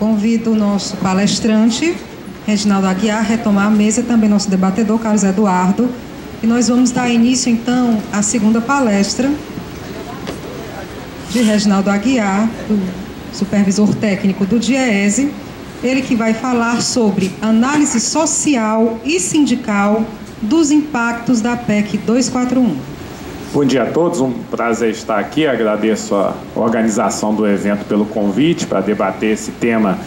Convido o nosso palestrante, Reginaldo Aguiar, a retomar a mesa, e também nosso debatedor, Carlos Eduardo. E nós vamos dar início, então, à segunda palestra de Reginaldo Aguiar, do supervisor técnico do DIEESE. Ele que vai falar sobre análise social e sindical dos impactos da PEC 241. Bom dia a todos, um prazer estar aqui. Agradeço a organização do evento pelo convite para debater esse tema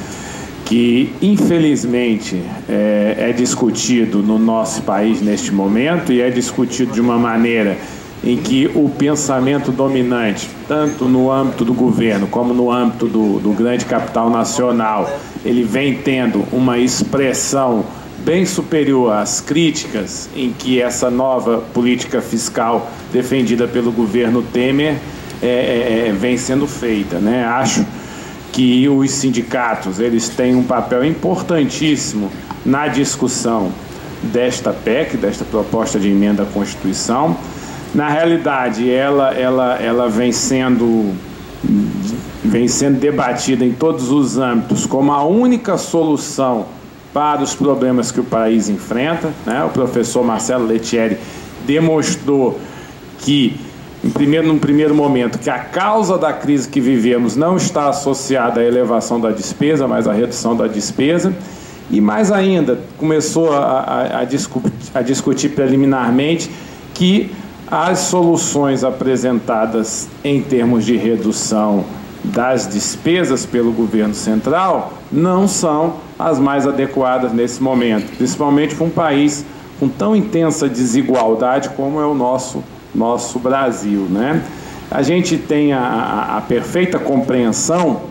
que, infelizmente, é discutido no nosso país neste momento, e é discutido de uma maneira em que o pensamento dominante, tanto no âmbito do governo como no âmbito do grande capital nacional, ele vem tendo uma expressão bem superior às críticas em que essa nova política fiscal defendida pelo governo Temer vem sendo feita, né? Acho que os sindicatos eles têm um papel importantíssimo na discussão desta PEC, desta proposta de emenda à Constituição. Na realidade, ela vem sendo debatida em todos os âmbitos como a única solução para os problemas que o país enfrenta, né? O professor Marcelo Lettieri demonstrou que, num primeiro momento, que a causa da crise que vivemos não está associada à elevação da despesa, mas à redução da despesa. E mais ainda, começou a discutir preliminarmente que as soluções apresentadas em termos de redução das despesas pelo governo central não são as mais adequadas nesse momento, principalmente para um país com tão intensa desigualdade como é o nosso Brasil, né? A gente tem a perfeita compreensão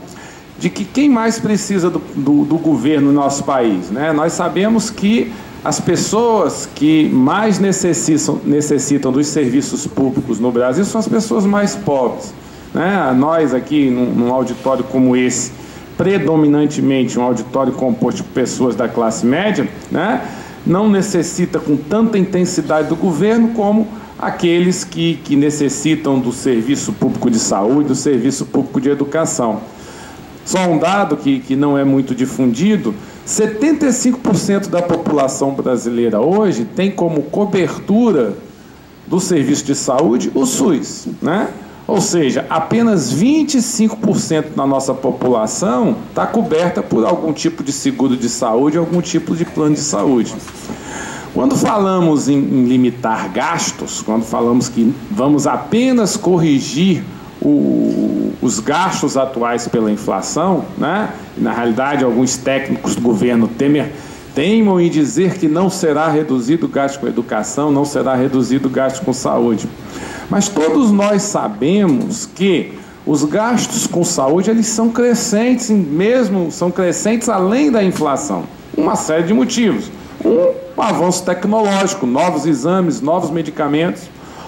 de que quem mais precisa do governo no nosso país, né? Nós sabemos que as pessoas que mais necessitam dos serviços públicos no Brasil são as pessoas mais pobres, né? Nós aqui, num auditório como esse, predominantemente um auditório composto por pessoas da classe média, né? Não necessita com tanta intensidade do governo como aqueles que necessitam do serviço público de saúde, do serviço público de educação. Só um dado que não é muito difundido: 75% da população brasileira hoje tem como cobertura do serviço de saúde o SUS, né? Ou seja, apenas 25% da nossa população está coberta por algum tipo de seguro de saúde, algum tipo de plano de saúde. Quando falamos em limitar gastos, quando falamos que vamos apenas corrigir os gastos atuais pela inflação, né? Na realidade, alguns técnicos do governo Temer teimam em dizer que não será reduzido o gasto com educação, não será reduzido o gasto com saúde. Mas todos nós sabemos que os gastos com saúde eles são crescentes, mesmo são crescentes além da inflação. Uma série de motivos. Um avanço tecnológico, novos exames, novos medicamentos.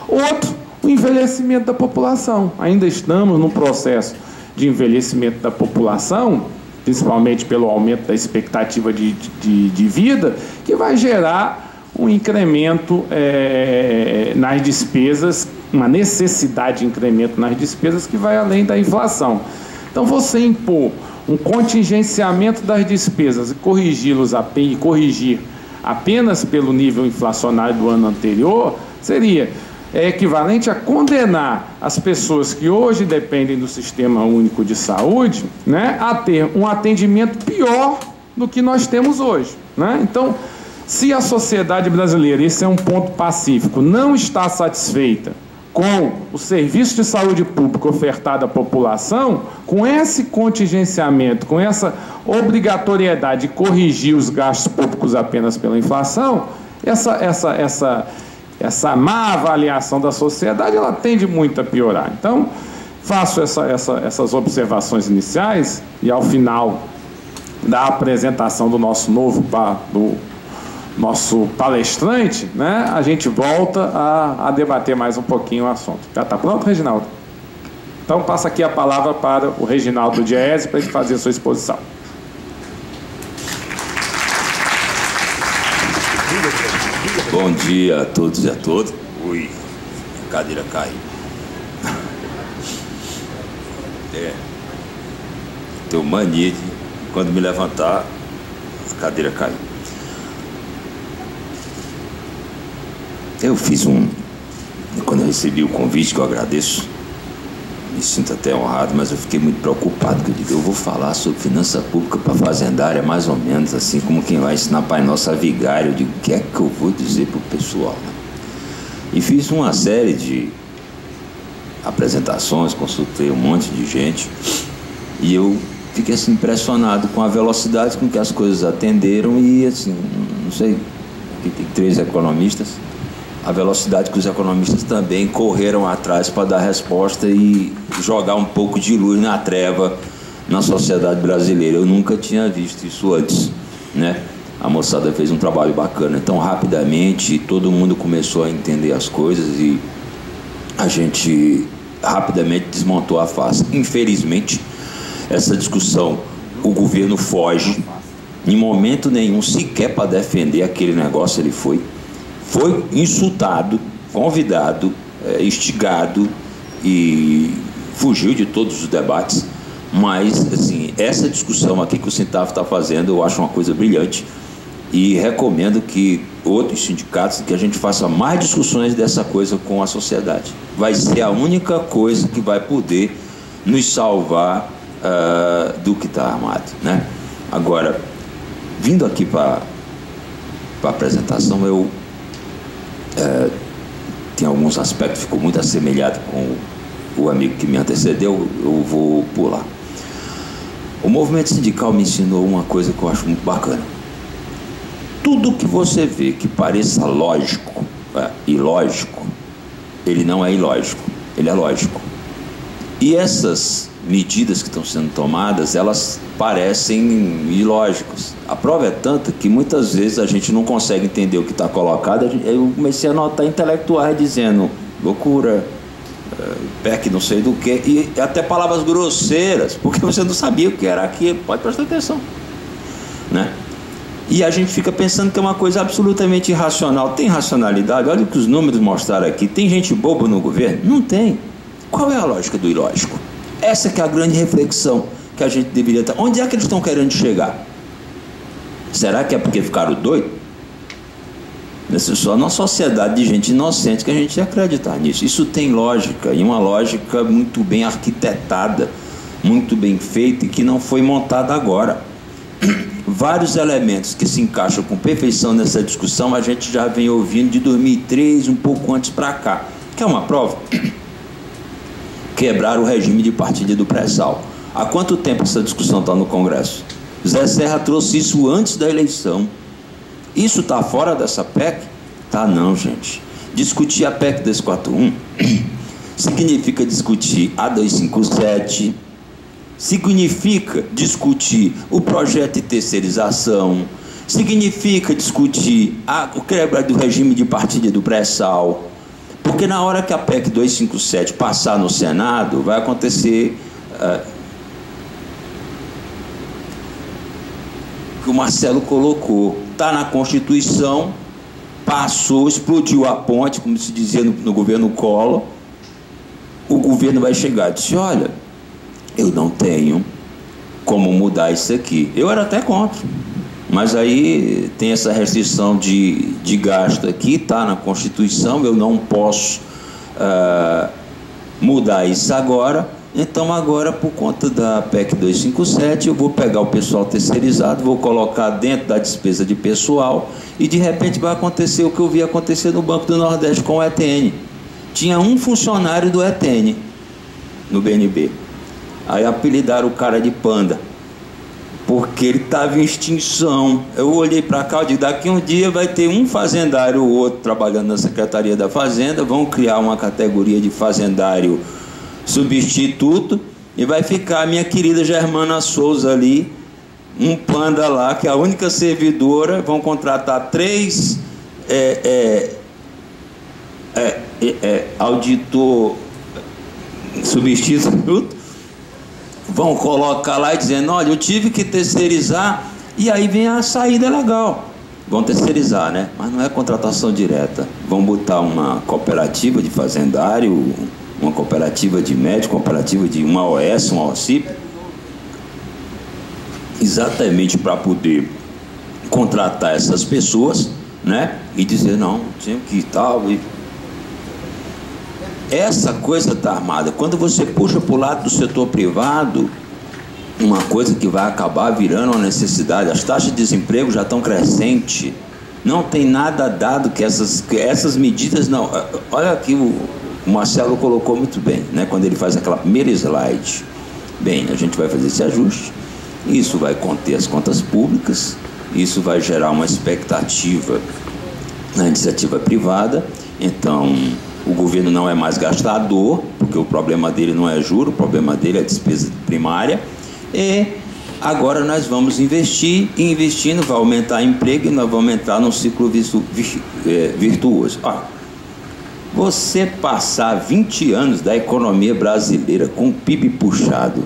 Outro, o envelhecimento da população. Ainda estamos num processo de envelhecimento da população, principalmente pelo aumento da expectativa de vida, que vai gerar um incremento nas despesas, uma necessidade de incremento nas despesas que vai além da inflação. Então, você impor um contingenciamento das despesas e corrigir apenas pelo nível inflacionário do ano anterior seria equivalente a condenar as pessoas que hoje dependem do Sistema Único de Saúde, né, a ter um atendimento pior do que nós temos hoje, né? Então, se a sociedade brasileira, esse é um ponto pacífico, não está satisfeita com o serviço de saúde pública ofertado à população, com esse contingenciamento, com essa obrigatoriedade de corrigir os gastos públicos apenas pela inflação, essa má avaliação da sociedade, ela tende muito a piorar. Então, faço essas observações iniciais e, ao final da apresentação do nosso nosso palestrante, né, a gente volta a debater mais um pouquinho o assunto. Já está pronto, Reginaldo? Então, passa aqui a palavra para o Reginaldo DIEESE para ele fazer a sua exposição. Bom dia a todos e a todas. Ui, a cadeira caiu. Tenho mania de quando me levantar, a cadeira caiu. Eu fiz quando eu recebi o convite, que eu agradeço, me sinto até honrado, mas eu fiquei muito preocupado, que eu digo, eu vou falar sobre finança pública para fazendária, mais ou menos assim, como quem vai ensinar Pai Nosso a vigário. Eu digo, o que é que eu vou dizer para o pessoal, né? E fiz uma série de apresentações, consultei um monte de gente, e eu fiquei assim impressionado com a velocidade com que as coisas atenderam. E assim, não sei, aqui tem 3 economistas, a velocidade que os economistas também correram atrás para dar resposta e jogar um pouco de luz na treva na sociedade brasileira. Eu nunca tinha visto isso antes, né? A moçada fez um trabalho bacana. Então, rapidamente, todo mundo começou a entender as coisas e a gente rapidamente desmontou a face. Infelizmente, essa discussão, o governo foge, em momento nenhum, sequer para defender aquele negócio. Ele foi insultado, convidado, instigado e fugiu de todos os debates. Mas, assim, essa discussão aqui que o Sintaf está fazendo, eu acho uma coisa brilhante e recomendo que outros sindicatos, que a gente faça mais discussões dessa coisa com a sociedade. Vai ser a única coisa que vai poder nos salvar do que está armado, né? Agora, vindo aqui para a apresentação, eu tem alguns aspectos, ficou muito assemelhado com o amigo que me antecedeu, eu vou pular. O movimento sindical me ensinou uma coisa que eu acho muito bacana. Tudo que você vê que pareça lógico, ilógico, ele não é ilógico, ele é lógico. E essas medidas que estão sendo tomadas, elas parecem ilógicas. A prova é tanta que muitas vezes a gente não consegue entender o que está colocado. Eu comecei a notar intelectuais dizendo loucura, PEC não sei do que, e até palavras grosseiras, porque você não sabia o que era aquilo. Pode prestar atenção, né? E a gente fica pensando que é uma coisa absolutamente irracional. Tem racionalidade? Olha o que os números mostraram aqui. Tem gente boba no governo? Não tem. Qual é a lógica do ilógico? Essa que é a grande reflexão que a gente deveria estar. Onde é que eles estão querendo chegar? Será que é porque ficaram doidos? Só na sociedade de gente inocente que a gente ia acreditar nisso. Isso tem lógica, e uma lógica muito bem arquitetada, muito bem feita e que não foi montada agora. Vários elementos que se encaixam com perfeição nessa discussão a gente já vem ouvindo de 2003, um pouco antes para cá. Quer uma prova? Quebrar o regime de partilha do pré-sal. Há quanto tempo essa discussão está no Congresso? Zé Serra trouxe isso antes da eleição. Isso está fora dessa PEC? Tá não, gente. Discutir a PEC 241 significa discutir a 257, significa discutir o projeto de terceirização, significa discutir o quebra do regime de partilha do pré-sal, porque na hora que a PEC 257 passar no Senado, vai acontecer que o Marcelo colocou, está na Constituição, passou, explodiu a ponte, como se dizia no governo Collor. O governo vai chegar e disse, olha, eu não tenho como mudar isso aqui. Eu era até contra, mas aí tem essa restrição de gasto aqui, está na Constituição, eu não posso mudar isso agora. Então agora, por conta da PEC 257, eu vou pegar o pessoal terceirizado, vou colocar dentro da despesa de pessoal e de repente vai acontecer o que eu vi acontecer no Banco do Nordeste com o ETN. Tinha um funcionário do ETN no BNB. Aí apelidaram o cara de panda, porque ele estava em extinção. Eu olhei para cá e disse, daqui um dia vai ter um fazendário ou outro trabalhando na Secretaria da Fazenda, vão criar uma categoria de fazendário substituto e vai ficar a minha querida Germana Souza ali, um panda lá, que é a única servidora. Vão contratar 3 auditor substituto, vão colocar lá e dizendo, olha, eu tive que terceirizar, e aí vem a saída legal. Vão terceirizar, né? Mas não é contratação direta. Vão botar uma cooperativa de fazendário, uma cooperativa de médico, cooperativa de uma OS, uma OCIP. exatamente para poder contratar essas pessoas, né? E dizer, não, tinha que tal. E essa coisa está armada. Quando você puxa para o lado do setor privado, uma coisa que vai acabar virando uma necessidade. As taxas de desemprego já estão crescentes. Não tem nada dado que essas medidas não. Olha aqui, o Marcelo colocou muito bem, né? Quando ele faz aquela primeira slide. Bem, a gente vai fazer esse ajuste. Isso vai conter as contas públicas. Isso vai gerar uma expectativa na iniciativa privada. Então, o governo não é mais gastador, porque o problema dele não é juro, o problema dele é despesa primária. E agora nós vamos investir, e investindo vai aumentar emprego e nós vamos entrar num ciclo virtuoso. Olha, você passar 20 anos da economia brasileira com o PIB puxado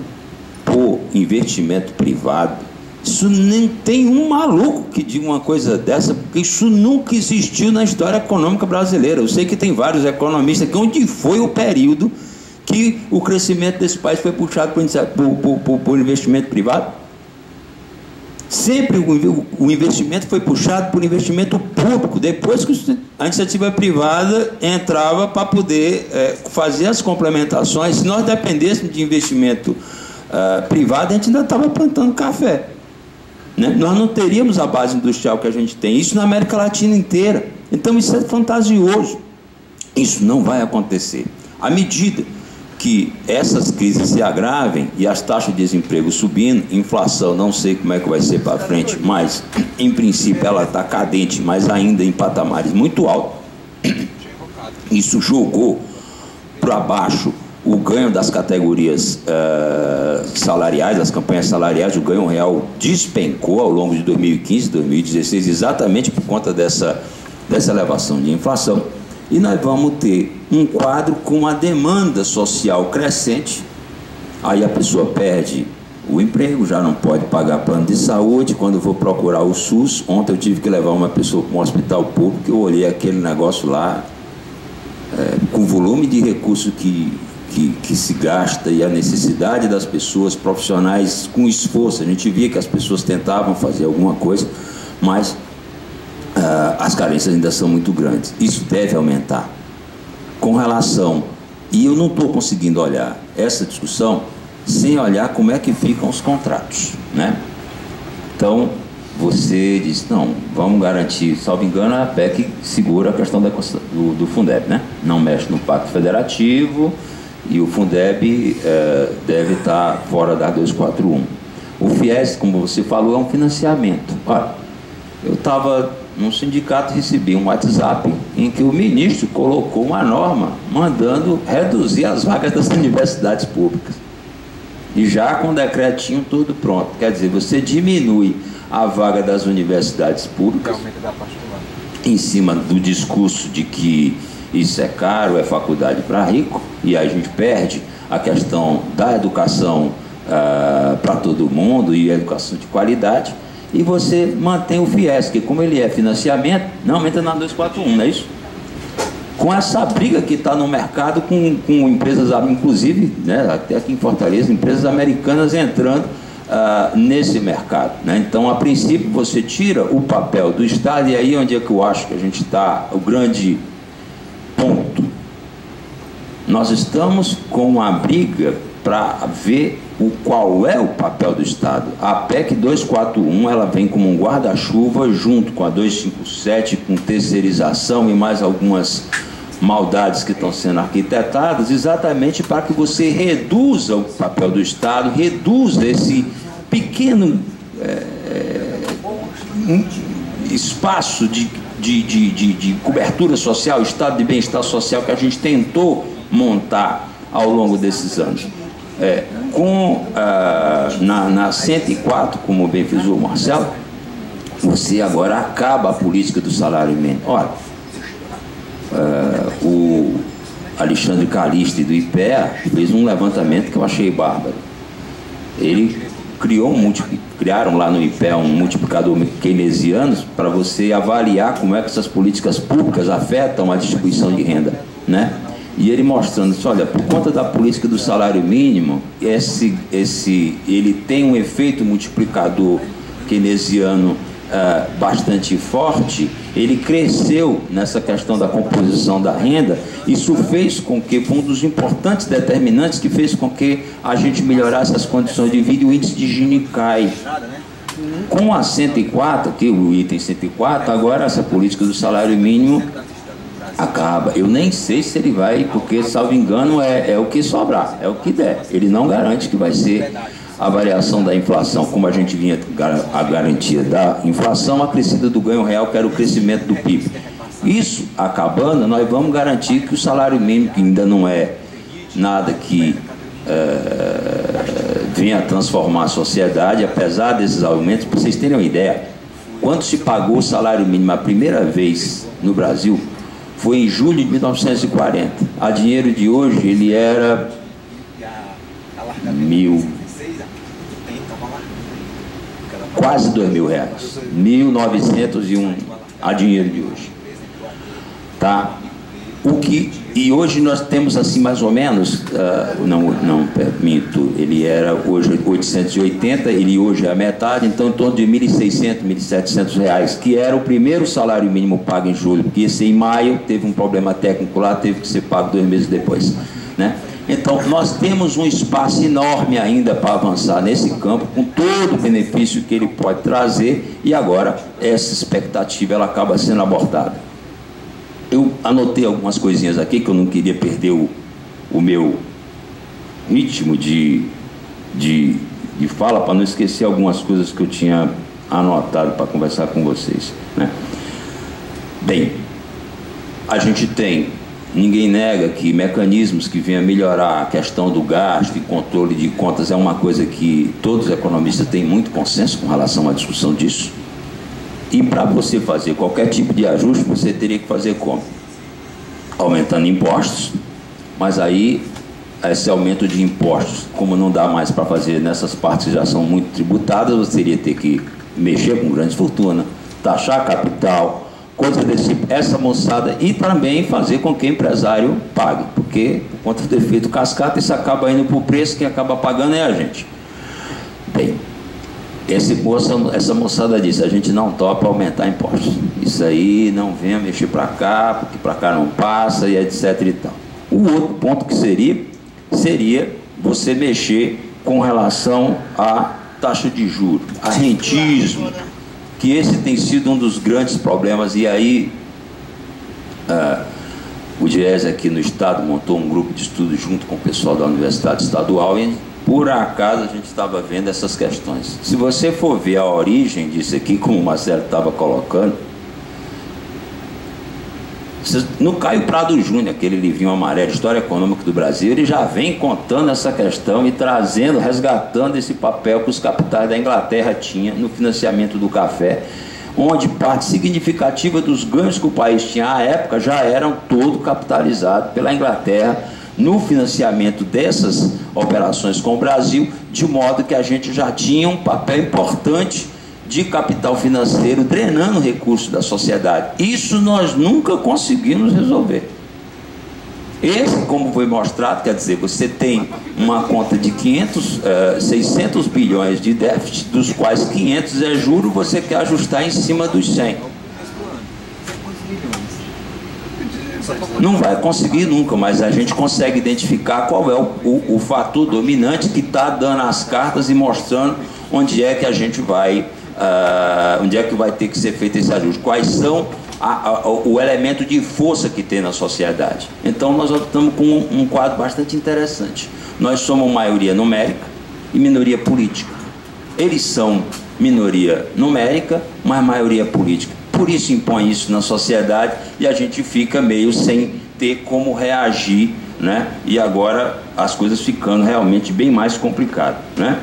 por investimento privado, isso nem tem um maluco que diga uma coisa dessa, porque isso nunca existiu na história econômica brasileira. Eu sei que tem vários economistas que onde foi o período que o crescimento desse país foi puxado por investimento privado. Sempre o investimento foi puxado por investimento público, depois que a iniciativa privada entrava para poder fazer as complementações. Se nós dependêssemos de investimento privado, a gente ainda estava plantando café, né? Nós não teríamos a base industrial que a gente tem, isso na América Latina inteira. Então isso é fantasioso, isso não vai acontecer. À medida que essas crises se agravem e as taxas de desemprego subindo, inflação, não sei como é que vai ser para frente, mas em princípio ela está cadente, mas ainda em patamares muito altos. Isso jogou para baixo o ganho das categorias salariais, das campanhas salariais. O ganho real despencou ao longo de 2015, 2016, exatamente por conta dessa elevação de inflação. E nós vamos ter um quadro com uma demanda social crescente. Aí a pessoa perde o emprego, já não pode pagar plano de saúde. Quando eu vou procurar o SUS, ontem eu tive que levar uma pessoa para um hospital público, eu olhei aquele negócio lá, com o volume de recursos que se gasta e a necessidade das pessoas, profissionais com esforço. A gente via que as pessoas tentavam fazer alguma coisa, mas as carências ainda são muito grandes. Isso deve aumentar. Com relação, e eu não estou conseguindo olhar essa discussão sem olhar como é que ficam os contratos, né? Então, você diz, não, vamos garantir, salvo engano, a PEC segura a questão do Fundeb, né? Não mexe no Pacto Federativo e o Fundeb deve estar fora da 241. O FIES, como você falou, é um financiamento. Olha, eu estava num sindicato, recebi um WhatsApp em que o ministro colocou uma norma mandando reduzir as vagas das universidades públicas. E já com o decretinho tudo pronto. Quer dizer, você diminui a vaga das universidades públicas em cima do discurso de que isso é caro, é faculdade para rico, e aí a gente perde a questão da educação para todo mundo e a educação de qualidade. E você mantém o FIES, que como ele é financiamento, não entra na 241, não é isso? Com essa briga que está no mercado com empresas, inclusive, né, até aqui em Fortaleza, empresas americanas entrando nesse mercado, né? Então, a princípio, você tira o papel do Estado, e aí onde é que eu acho que a gente está, o grande ponto. Nós estamos com uma briga para ver qual é o papel do Estado. A PEC 241, ela vem como um guarda-chuva junto com a 257, com terceirização e mais algumas maldades que estão sendo arquitetadas, exatamente para que você reduza o papel do Estado, reduza esse pequeno espaço de cobertura social, estado de bem-estar social que a gente tentou montar ao longo desses anos. Na 104, como bem frisou o Marcelo, você agora acaba a política do salário mínimo. Olha, o Alexandre Caliste do IPEA fez um levantamento que eu achei bárbaro. Ele criaram lá no IPEA um multiplicador keynesiano para você avaliar como é que essas políticas públicas afetam a distribuição de renda, né? E ele mostrando, olha, por conta da política do salário mínimo, ele tem um efeito multiplicador keynesiano bastante forte. Ele cresceu nessa questão da composição da renda. Isso fez com que, foi um dos importantes determinantes que fez com que a gente melhorasse as condições de vida, e o índice de Gini cai. Com a 104, aqui o item 104, agora essa política do salário mínimo acaba. Eu nem sei se ele vai, porque, salvo engano, é o que sobrar, é o que der. Ele não garante que vai ser a variação da inflação, como a gente vinha a garantia da inflação, a crescida do ganho real, que era o crescimento do PIB. Isso acabando, nós vamos garantir que o salário mínimo, que ainda não é nada que venha a transformar a sociedade, apesar desses aumentos, para vocês terem uma ideia, quando se pagou o salário mínimo a primeira vez no Brasil, foi em julho de 1940. A dinheiro de hoje, ele era quase R$2.000, 1.901 a dinheiro de hoje, tá? E hoje nós temos assim mais ou menos, minto, ele era hoje 880, ele hoje é a metade, então em torno de R$1.600, R$1.700, que era o primeiro salário mínimo pago em julho, porque esse em maio teve um problema técnico lá, teve que ser pago 2 meses depois, né? Então, nós temos um espaço enorme ainda para avançar nesse campo, com todo o benefício que ele pode trazer, e agora essa expectativa ela acaba sendo abortada. Eu anotei algumas coisinhas aqui, que eu não queria perder o meu ritmo de fala, para não esquecer algumas coisas que eu tinha anotado para conversar com vocês, né? Bem, a gente tem... Ninguém nega que mecanismos que venham melhorar a questão do gasto e controle de contas é uma coisa que todos os economistas têm muito consenso com relação à discussão disso. E para você fazer qualquer tipo de ajuste, você teria que fazer como? Aumentando impostos, mas aí esse aumento de impostos, como não dá mais para fazer nessas partes que já são muito tributadas, você teria que ter que mexer com grandes fortunas, taxar capital, coisa desse tipo, essa moçada, e também fazer com que o empresário pague, porque por conta do efeito cascata isso acaba indo para o preço, quem acaba pagando é a gente. Bem, essa moçada disse, a gente não topa aumentar impostos, isso aí não venha mexer para cá, porque para cá não passa, e etc e tal. O outro ponto que seria você mexer com relação à taxa de juros, a rentismo, que esse tem sido um dos grandes problemas. E aí o Diese aqui no estado montou um grupo de estudo junto com o pessoal da Universidade Estadual, e por acaso a gente estava vendo essas questões. Se você for ver a origem disso aqui, como o Marcelo estava colocando, no Caio Prado Júnior, aquele livrinho amarelo, História Econômica do Brasil, ele já vem contando essa questão e trazendo, resgatando esse papel que os capitais da Inglaterra tinham no financiamento do café, onde parte significativa dos ganhos que o país tinha à época já eram todo capitalizados pela Inglaterra no financiamento dessas operações com o Brasil, de modo que a gente já tinha um papel importante de capital financeiro drenando recursos da sociedade. Isso nós nunca conseguimos resolver. Esse, como foi mostrado, quer dizer, você tem uma conta de 600 bilhões de déficit, dos quais 500 é juro, você quer ajustar em cima dos 100. Não vai conseguir nunca, mas a gente consegue identificar qual é o fator dominante que está dando as cartas e mostrando onde é que a gente vai... onde é que vai ter que ser feito esse ajuste, quais são o elemento de força que tem na sociedade. Então nós estamos com um quadro bastante interessante. Nós somos maioria numérica e minoria política. Eles são minoria numérica, mas maioria política. Por isso impõe isso na sociedade e a gente fica meio sem ter como reagir, né? E agora as coisas ficando realmente bem mais complicadas, né?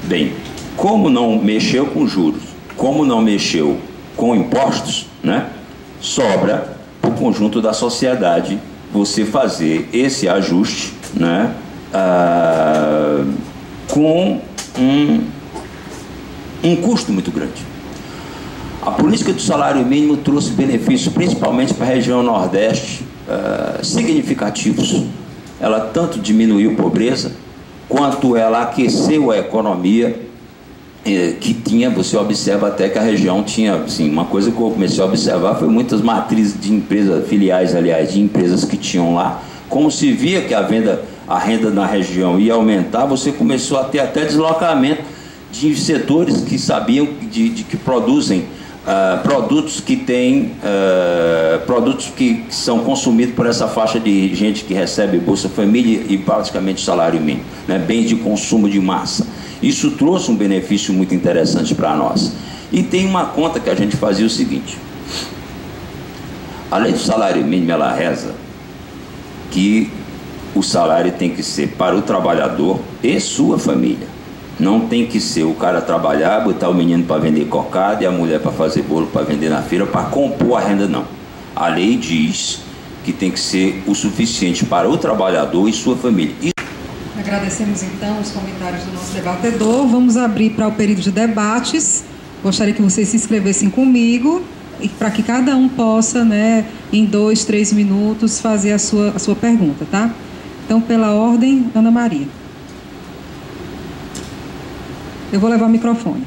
Bem, como não mexeu com juros, como não mexeu com impostos, né, sobra para o conjunto da sociedade você fazer esse ajuste, né, com um custo muito grande. A política do salário mínimo trouxe benefícios, principalmente para a região Nordeste, significativos. Ela tanto diminuiu a pobreza, quanto ela aqueceu a economia, que tinha, você observa até que a região tinha, assim, uma coisa que eu comecei a observar foi muitas matrizes de empresas, filiais, aliás, de empresas que tinham lá. Como se via que a renda na região ia aumentar, você começou a ter até deslocamento de setores que sabiam que produzem produtos que têm produtos que são consumidos por essa faixa de gente que recebe Bolsa Família e praticamente salário mínimo, né? Bens de consumo de massa. Isso trouxe um benefício muito interessante para nós. E tem uma conta que a gente fazia o seguinte: a lei do salário mínimo, ela reza que o salário tem que ser para o trabalhador e sua família. Não tem que ser o cara trabalhar, botar o menino para vender cocada e a mulher para fazer bolo para vender na feira, para compor a renda, não. A lei diz que tem que ser o suficiente para o trabalhador e sua família. Agradecemos então os comentários do nosso debatedor. Vamos abrir para o período de debates. Gostaria que vocês se inscrevessem comigo e para que cada um possa, né, em 2, 3 minutos, fazer a sua pergunta, tá? Então, pela ordem, Ana Maria. Eu vou levar o microfone.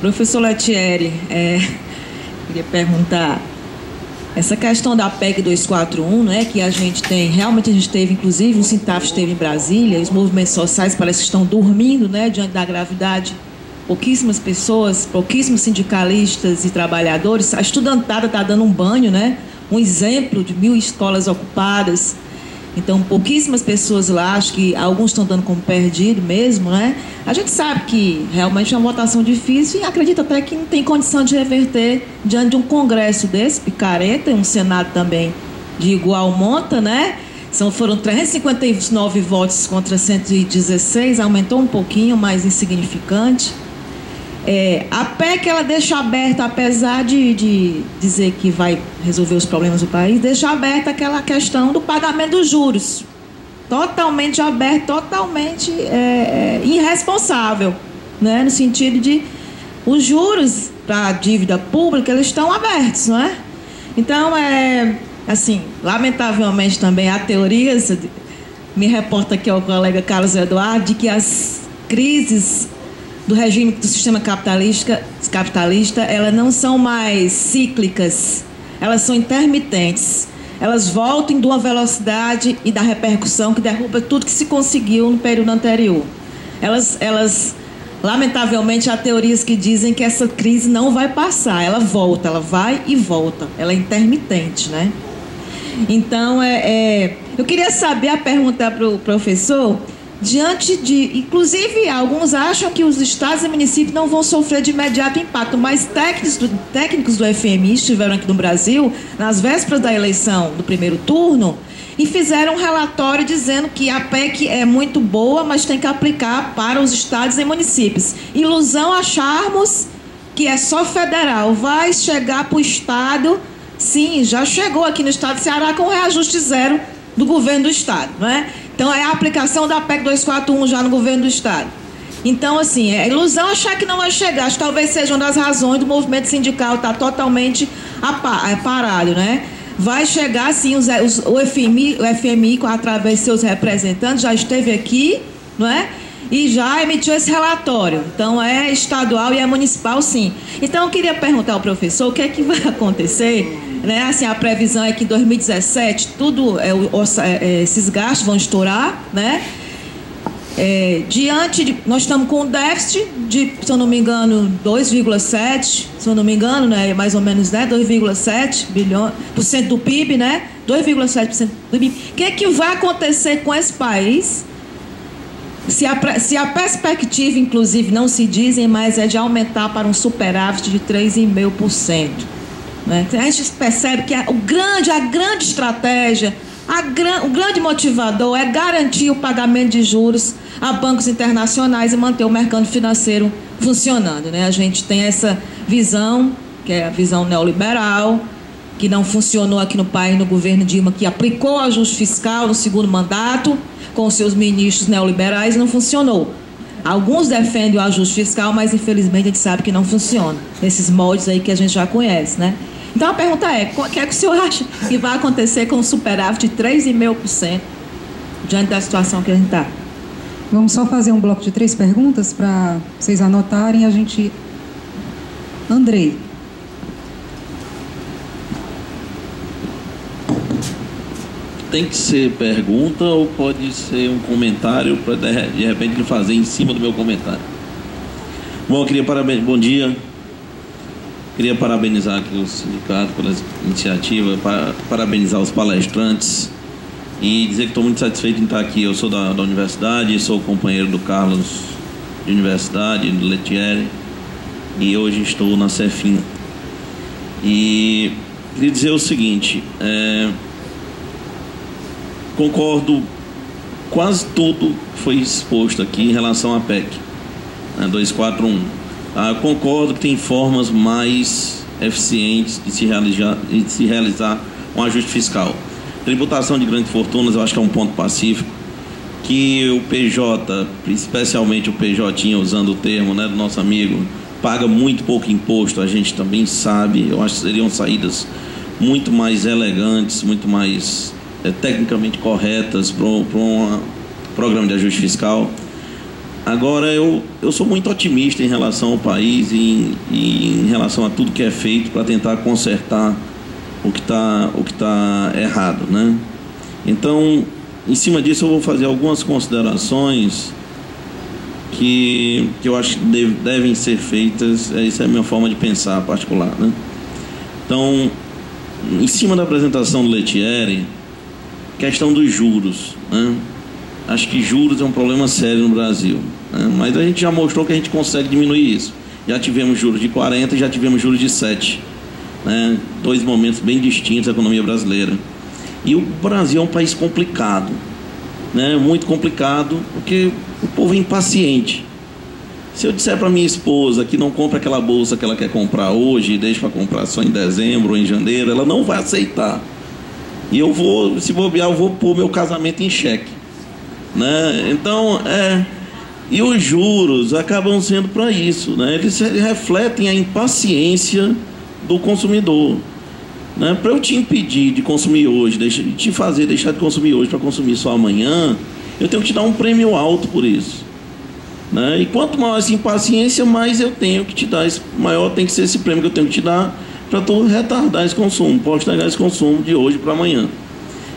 Professor Lettieri, queria perguntar, essa questão da PEC 241, né, que realmente a gente teve, inclusive, o Sintaf esteve em Brasília, os movimentos sociais parece que estão dormindo, né, diante da gravidade. Pouquíssimas pessoas, pouquíssimos sindicalistas e trabalhadores, a estudantada está dando um banho, né, um exemplo de 1000 escolas ocupadas. Então, pouquíssimas pessoas lá, acho que alguns estão dando como perdido mesmo, né? A gente sabe que realmente é uma votação difícil e acredito até que não tem condição de reverter diante de um Congresso desse, picareta, e um Senado também de igual monta, né? Foram 359 votos contra 116, aumentou um pouquinho, mas insignificante. A PEC, ela deixa aberta, apesar de dizer que vai resolver os problemas do país, deixa aberta aquela questão do pagamento dos juros. Totalmente aberto, totalmente irresponsável, né? No sentido de os juros para a dívida pública, eles estão abertos, não é? Então, assim, lamentavelmente também há teorias, me reporta aqui o colega Carlos Eduardo, de que as crises do regime do sistema capitalista, elas não são mais cíclicas, elas são intermitentes. Elas voltam de uma velocidade e da repercussão que derruba tudo que se conseguiu no período anterior. Lamentavelmente, há teorias que dizem que essa crise não vai passar, ela volta, ela vai e volta, ela é intermitente, né? Então, eu queria saber, a pergunta para o professor, diante de, inclusive, alguns acham que os estados e municípios não vão sofrer de imediato impacto, mas técnicos do FMI estiveram aqui no Brasil, nas vésperas da eleição do primeiro turno, e fizeram um relatório dizendo que a PEC é muito boa, mas tem que aplicar para os estados e municípios. Ilusão acharmos que é só federal, vai chegar para o estado. Sim, já chegou aqui no estado do Ceará com reajuste zero do governo do estado, não é? Então, é a aplicação da PEC 241 já no governo do estado. Então, assim, é ilusão achar que não vai chegar. Acho que talvez seja uma das razões do movimento sindical estar totalmente parado, né? Vai chegar, sim, o FMI, através de seus representantes, já esteve aqui, não é? E já emitiu esse relatório. Então, é estadual e é municipal, sim. Então, eu queria perguntar ao professor o que é que vai acontecer, né? Assim, a previsão é que em 2017 esses gastos vão estourar, né? Nós estamos com um déficit de, se eu não me engano, 2,7, se eu não me engano, né? Mais ou menos, né? 2,7% do PIB, né? 2,7% do PIB. O que é que vai acontecer com esse país? Se a perspectiva, inclusive, não se dizem, mas é de aumentar para um superávit de 3,5%. Né? A gente percebe que a grande estratégia, o grande motivador é garantir o pagamento de juros a bancos internacionais e manter o mercado financeiro funcionando. Né? A gente tem essa visão, que é a visão neoliberal, que não funcionou aqui no país no governo Dilma, que aplicou o ajuste fiscal no segundo mandato com seus ministros neoliberais e não funcionou. Alguns defendem o ajuste fiscal, mas infelizmente a gente sabe que não funciona, nesses moldes aí que a gente já conhece, né? Então a pergunta é, o que é que o senhor acha que vai acontecer com o superávit de 3,5% diante da situação que a gente está? Vamos só fazer um bloco de 3 perguntas para vocês anotarem e a gente... Andrei. Tem que ser pergunta ou pode ser um comentário para de repente ele fazer em cima do meu comentário? Bom, eu queria bom dia. Queria parabenizar aqui o sindicato pela iniciativa, parabenizar os palestrantes e dizer que estou muito satisfeito em estar aqui. Eu sou da universidade, sou companheiro do Carlos de universidade, do Lettieri, e hoje estou na Cefim. E queria dizer o seguinte, concordo quase tudo que foi exposto aqui em relação à PEC 241. Eu concordo que tem formas mais eficientes de se realizar um ajuste fiscal. Tributação de grandes fortunas, eu acho que é um ponto pacífico, que o PJ, especialmente o PJ, usando o termo, né, do nosso amigo, paga muito pouco imposto, a gente também sabe. Eu acho que seriam saídas muito mais elegantes, muito mais tecnicamente corretas para um programa de ajuste fiscal. Agora, eu sou muito otimista em relação ao país e em relação a tudo que é feito para tentar consertar o que tá errado, né? Então, em cima disso, eu vou fazer algumas considerações que eu acho que devem ser feitas. Essa é a minha forma de pensar particular, né? Então, em cima da apresentação do Lettieri, questão dos juros, né? Acho que juros é um problema sério no Brasil, né? Mas a gente já mostrou que a gente consegue diminuir isso. Já tivemos juros de 40 e já tivemos juros de 7, né? 2 momentos bem distintos da economia brasileira. E o Brasil é um país complicado, né? Muito complicado, porque o povo é impaciente. Se eu disser para minha esposa que não compra aquela bolsa que ela quer comprar hoje e deixa para comprar só em dezembro ou em janeiro, ela não vai aceitar. E eu vou, se bobear, eu vou pôr meu casamento em xeque, né? Então, e os juros acabam sendo para isso, né? Eles refletem a impaciência do consumidor, né? Para eu te impedir de consumir hoje, te fazer deixar de consumir hoje para consumir só amanhã, eu tenho que te dar um prêmio alto por isso, né? E quanto maior essa impaciência, mais eu tenho que te dar, maior tem que ser esse prêmio que eu tenho que te dar para tu retardar esse consumo, postergar esse consumo de hoje para amanhã.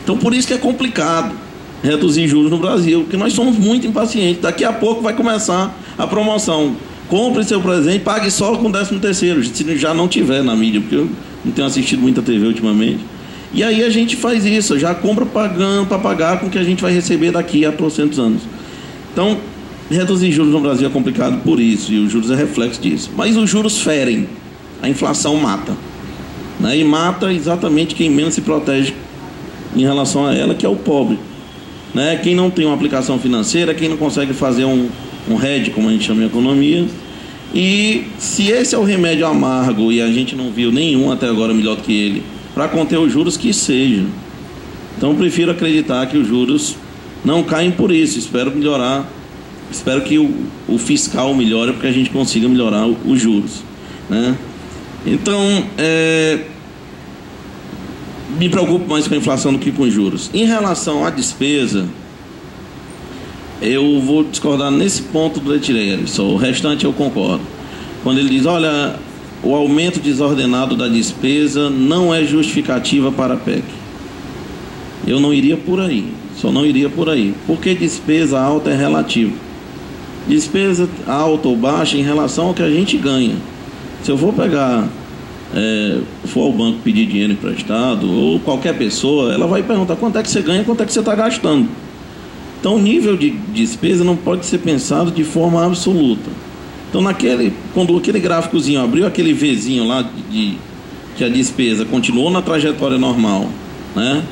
Então, por isso que é complicado reduzir juros no Brasil, porque nós somos muito impacientes. Daqui a pouco vai começar a promoção. Compre seu presente, pague só com 13º, se já não tiver na mídia, porque eu não tenho assistido muita TV ultimamente. E aí a gente faz isso, já compra pagando para pagar com o que a gente vai receber daqui a 300 anos. Então, reduzir juros no Brasil é complicado por isso, e os juros é reflexo disso. Mas os juros ferem, a inflação mata, né? E mata exatamente quem menos se protege em relação a ela, que é o pobre, né? Quem não tem uma aplicação financeira, quem não consegue fazer um hedge, como a gente chama em economia. E se esse é o remédio amargo e a gente não viu nenhum até agora melhor do que ele para conter os juros, que seja. Então eu prefiro acreditar que os juros não caem por isso. Espero melhorar, espero que o fiscal melhore para que a gente consiga melhorar os juros, né? Então, me preocupo mais com a inflação do que com os juros. Em relação à despesa, eu vou discordar nesse ponto do Lettieri, só o restante eu concordo. Quando ele diz, olha, o aumento desordenado da despesa não é justificativa para a PEC. Eu não iria por aí, só não iria por aí, porque despesa alta é relativa. Despesa alta ou baixa em relação ao que a gente ganha. Se eu for pegar, for ao banco pedir dinheiro emprestado, ou qualquer pessoa, ela vai perguntar quanto é que você ganha, quanto é que você está gastando. Então o nível de despesa não pode ser pensado de forma absoluta. Então quando aquele gráficozinho abriu aquele Vzinho lá que a despesa continuou na trajetória normal, né?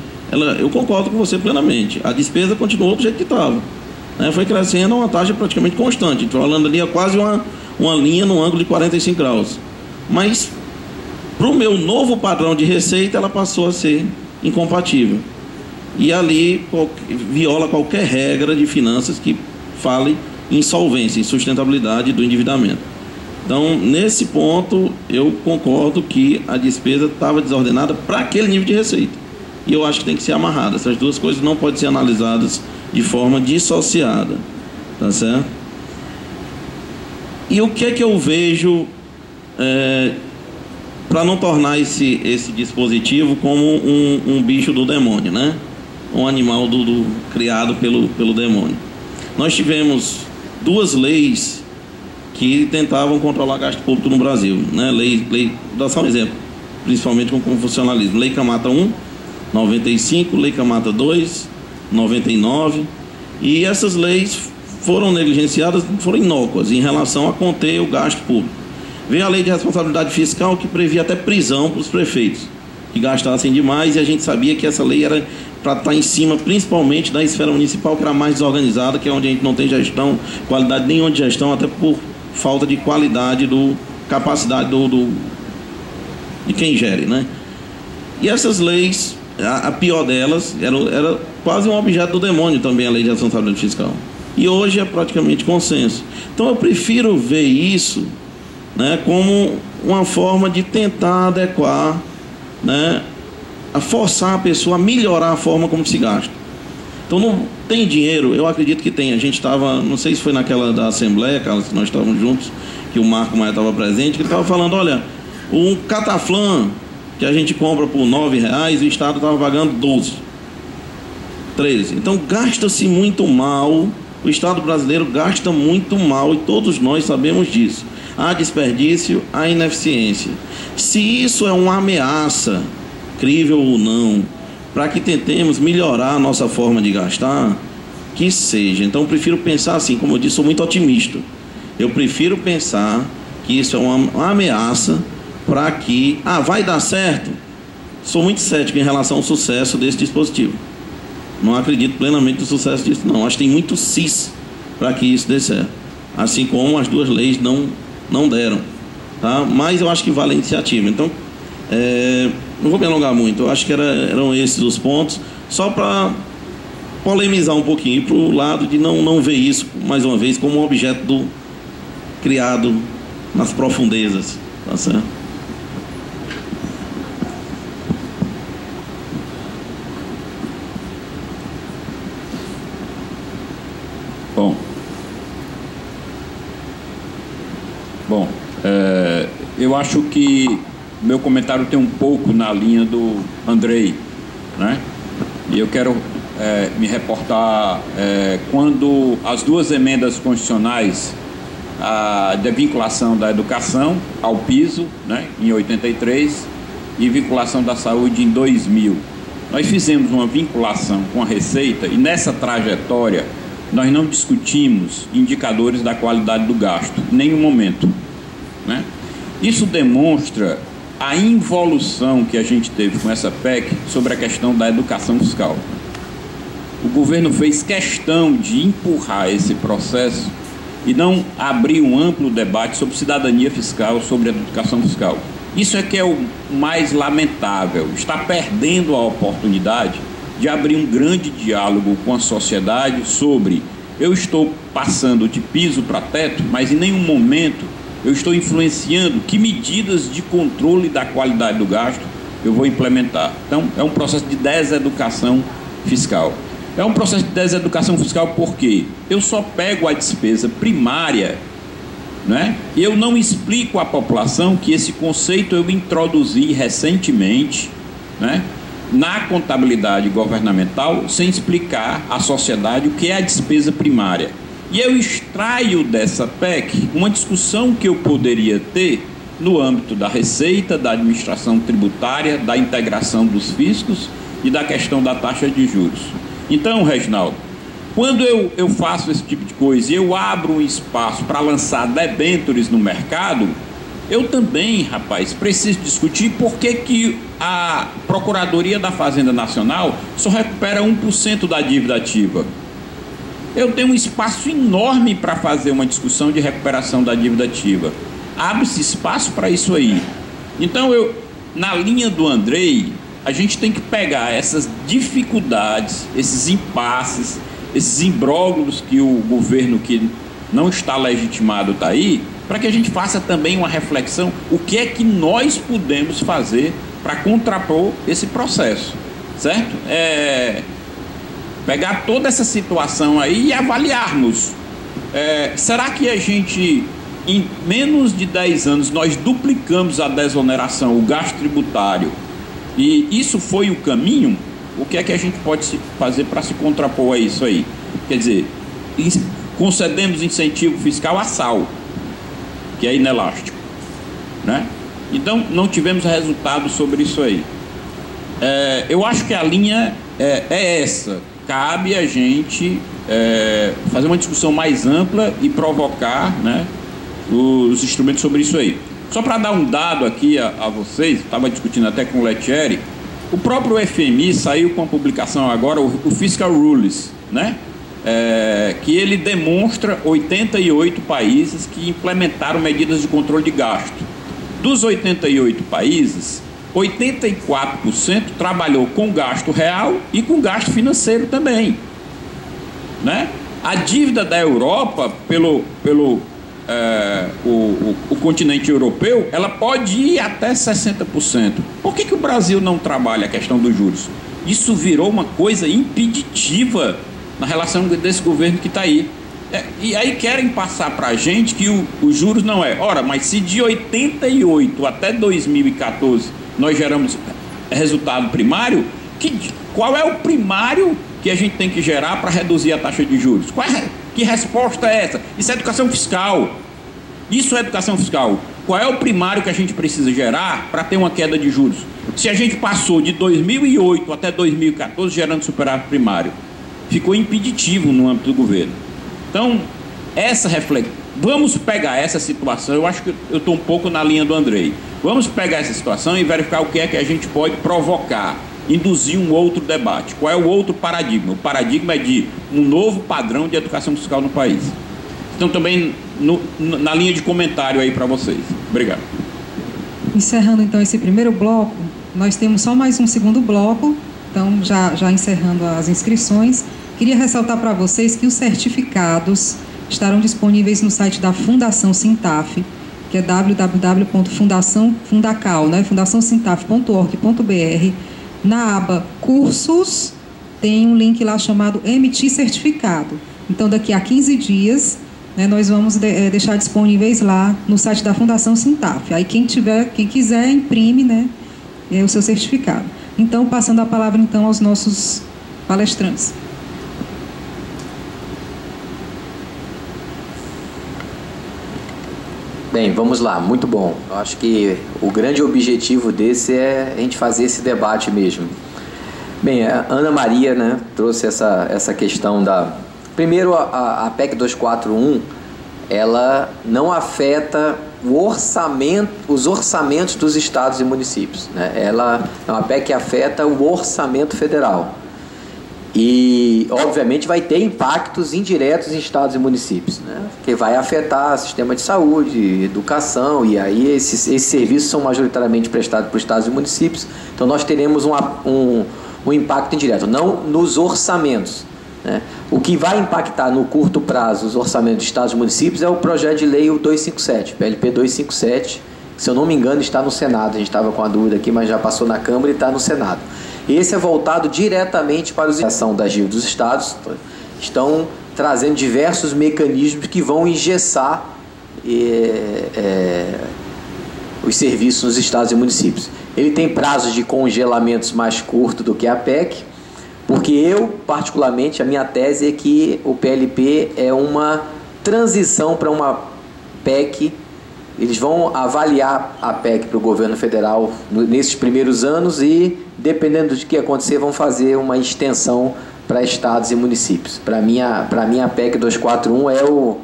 Eu concordo com você plenamente. A despesa continuou do jeito que estava, né? Foi crescendo a uma taxa praticamente constante. Então falando ali é quase uma linha no ângulo de 45 graus. Mas Para o meu novo padrão de receita, ela passou a ser incompatível. E ali viola qualquer regra de finanças que fale em solvência, em sustentabilidade do endividamento. Então, nesse ponto, eu concordo que a despesa estava desordenada para aquele nível de receita. E eu acho que tem que ser amarrada. Essas duas coisas não podem ser analisadas de forma dissociada. Tá certo? E o que é que eu vejo para não tornar esse dispositivo como um bicho do demônio, né? Um animal criado pelo demônio. Nós tivemos duas leis que tentavam controlar gasto público no Brasil, né? Vou dar só um exemplo, principalmente com o funcionalismo. Lei Camata 1, 95, Lei Camata 2, 99, e essas leis foram negligenciadas, foram inócuas em relação a conter o gasto público. Veio a Lei de Responsabilidade Fiscal, que previa até prisão para os prefeitos que gastassem demais, e a gente sabia que essa lei era para estar em cima, principalmente da esfera municipal, que era mais desorganizada, que é onde a gente não tem gestão, qualidade nenhuma de gestão, até por falta de qualidade, capacidade de quem gere, né? E essas leis, a pior delas, era quase um objeto do demônio também, a Lei de Responsabilidade Fiscal. E hoje é praticamente consenso. Então eu prefiro ver isso, né, como uma forma de tentar adequar, né, a forçar a pessoa a melhorar a forma como se gasta. Então não tem dinheiro, eu acredito que tem. A gente estava, não sei se foi naquela da Assembleia, Carlos, que nós estávamos juntos, que o Marco Maia estava presente, que ele estava falando, olha, um cataflã que a gente compra por R$9, o Estado estava pagando 12, 13. Então gasta-se muito mal, o Estado brasileiro gasta muito mal, e todos nós sabemos disso. Há desperdício, há ineficiência. Se isso é uma ameaça, crível ou não, para que tentemos melhorar a nossa forma de gastar, que seja. Então eu prefiro pensar assim, como eu disse, sou muito otimista. Eu prefiro pensar que isso é uma ameaça para que... vai dar certo? Sou muito cético em relação ao sucesso desse dispositivo. Não acredito plenamente no sucesso disso, não. Acho que tem muito cis para que isso dê certo. Assim como as duas leis não deram. Tá? Mas eu acho que vale a iniciativa. Então, não vou me alongar muito. Eu acho que eram esses os pontos. Só para polemizar um pouquinho para o lado de não ver isso, mais uma vez, como um objeto criado nas profundezas. Tá certo? Bom, eu acho que meu comentário tem um pouco na linha do Andrei, né? E eu quero me reportar quando as duas emendas constitucionais, a de vinculação da educação ao piso, né, em 83, e vinculação da saúde em 2000. Nós fizemos uma vinculação com a Receita e nessa trajetória nós não discutimos indicadores da qualidade do gasto, em nenhum momento, né? Isso demonstra a involução que a gente teve com essa PEC sobre a questão da educação fiscal. O governo fez questão de empurrar esse processo e não abrir um amplo debate sobre cidadania fiscal, sobre a educação fiscal. Isso é que é o mais lamentável. Está perdendo a oportunidade de abrir um grande diálogo com a sociedade sobre: eu estou passando de piso para teto, mas em nenhum momento eu estou influenciando que medidas de controle da qualidade do gasto eu vou implementar. Então, é um processo de deseducação fiscal. É um processo de deseducação fiscal porque eu só pego a despesa primária, né? E eu não explico à população que esse conceito eu introduzi recentemente, né, na contabilidade governamental, sem explicar à sociedade o que é a despesa primária. E eu extraio dessa PEC uma discussão que eu poderia ter no âmbito da Receita, da administração tributária, da integração dos fiscos e da questão da taxa de juros. Então, Reginaldo, quando eu faço esse tipo de coisa e eu abro um espaço para lançar debêntures no mercado, eu também, rapaz, preciso discutir por que a Procuradoria da Fazenda Nacional só recupera 1% da dívida ativa. Eu tenho um espaço enorme para fazer uma discussão de recuperação da dívida ativa. Abre-se espaço para isso aí. Então, na linha do Andrei, a gente tem que pegar essas dificuldades, esses impasses, esses imbróglios que o governo que não está legitimado está aí, para que a gente faça também uma reflexão, o que é que nós podemos fazer para contrapor esse processo, certo? Pegar toda essa situação aí e avaliarmos. Será que a gente, em menos de 10 anos, nós duplicamos a desoneração, o gasto tributário, e isso foi o caminho? O que é que a gente pode fazer para se contrapor a isso aí? Quer dizer, concedemos incentivo fiscal a sal, que é inelástico, né? Então, não tivemos resultado sobre isso aí. Eu acho que a linha é essa. Cabe a gente fazer uma discussão mais ampla e provocar, né, os instrumentos sobre isso aí. Só para dar um dado aqui a vocês, estava discutindo até com o Lettieri, o próprio FMI saiu com a publicação agora, o Fiscal Rules, né? Que ele demonstra 88 países que implementaram medidas de controle de gasto. Dos 88 países, 84% trabalhou com gasto real e com gasto financeiro também, né? A dívida da Europa pelo continente europeu, ela pode ir até 60%. Por que o Brasil não trabalha a questão dos juros? Isso virou uma coisa impeditiva na relação desse governo que está aí. E aí querem passar para a gente que os juros não é. Ora, mas se de 88 até 2014 nós geramos resultado primário, qual é o primário que a gente tem que gerar para reduzir a taxa de juros? Que resposta é essa? Isso é educação fiscal. Isso é educação fiscal. Qual é o primário que a gente precisa gerar para ter uma queda de juros? Se a gente passou de 2008 até 2014 gerando superávit primário, ficou impeditivo no âmbito do governo. Então, vamos pegar essa situação. Eu acho que eu estou um pouco na linha do Andrei. Vamos pegar essa situação e verificar o que é que a gente pode provocar, induzir um outro debate. Qual é o outro paradigma? O paradigma é de um novo padrão de educação fiscal no país. Então, também na linha de comentário aí para vocês. Obrigado. Encerrando então esse primeiro bloco, nós temos só mais um segundo bloco, então já encerrando as inscrições. Queria ressaltar para vocês que os certificados estarão disponíveis no site da Fundação Sintaf, que é fundaçãosintaf.org.br. Na aba Cursos, tem um link lá chamado Emitir Certificado. Então, daqui a 15 dias, né, nós vamos deixar disponíveis lá no site da Fundação Sintaf. Aí, quem quiser, imprime, né, o seu certificado. Então, passando a palavra então aos nossos palestrantes. Bem, vamos lá, muito bom. Eu acho que o grande objetivo desse é a gente fazer esse debate mesmo. Bem, a Ana Maria, né, trouxe essa questão da... Primeiro, a PEC 241, ela não afeta os orçamentos dos estados e municípios, né? Ela é uma PEC que afeta o orçamento federal. E, obviamente, vai ter impactos indiretos em estados e municípios, né? Que vai afetar o sistema de saúde, educação, e aí esses serviços são majoritariamente prestados por estados e municípios. Então, nós teremos um impacto indireto, não nos orçamentos, né? O que vai impactar no curto prazo os orçamentos de estados e municípios é o projeto de lei 257, PLP 257, que, se eu não me engano, está no Senado. A gente estava com a dúvida aqui, mas já passou na Câmara e está no Senado. Esse é voltado diretamente para a ação das dívidas dos estados. Estão trazendo diversos mecanismos que vão engessar os serviços nos estados e municípios. Ele tem prazos de congelamentos mais curtos do que a PEC, porque eu, particularmente, a minha tese é que o PLP é uma transição para uma PEC. Eles vão avaliar a PEC para o governo federal nesses primeiros anos e, dependendo do que acontecer, vão fazer uma extensão para estados e municípios. Para mim, a PEC 241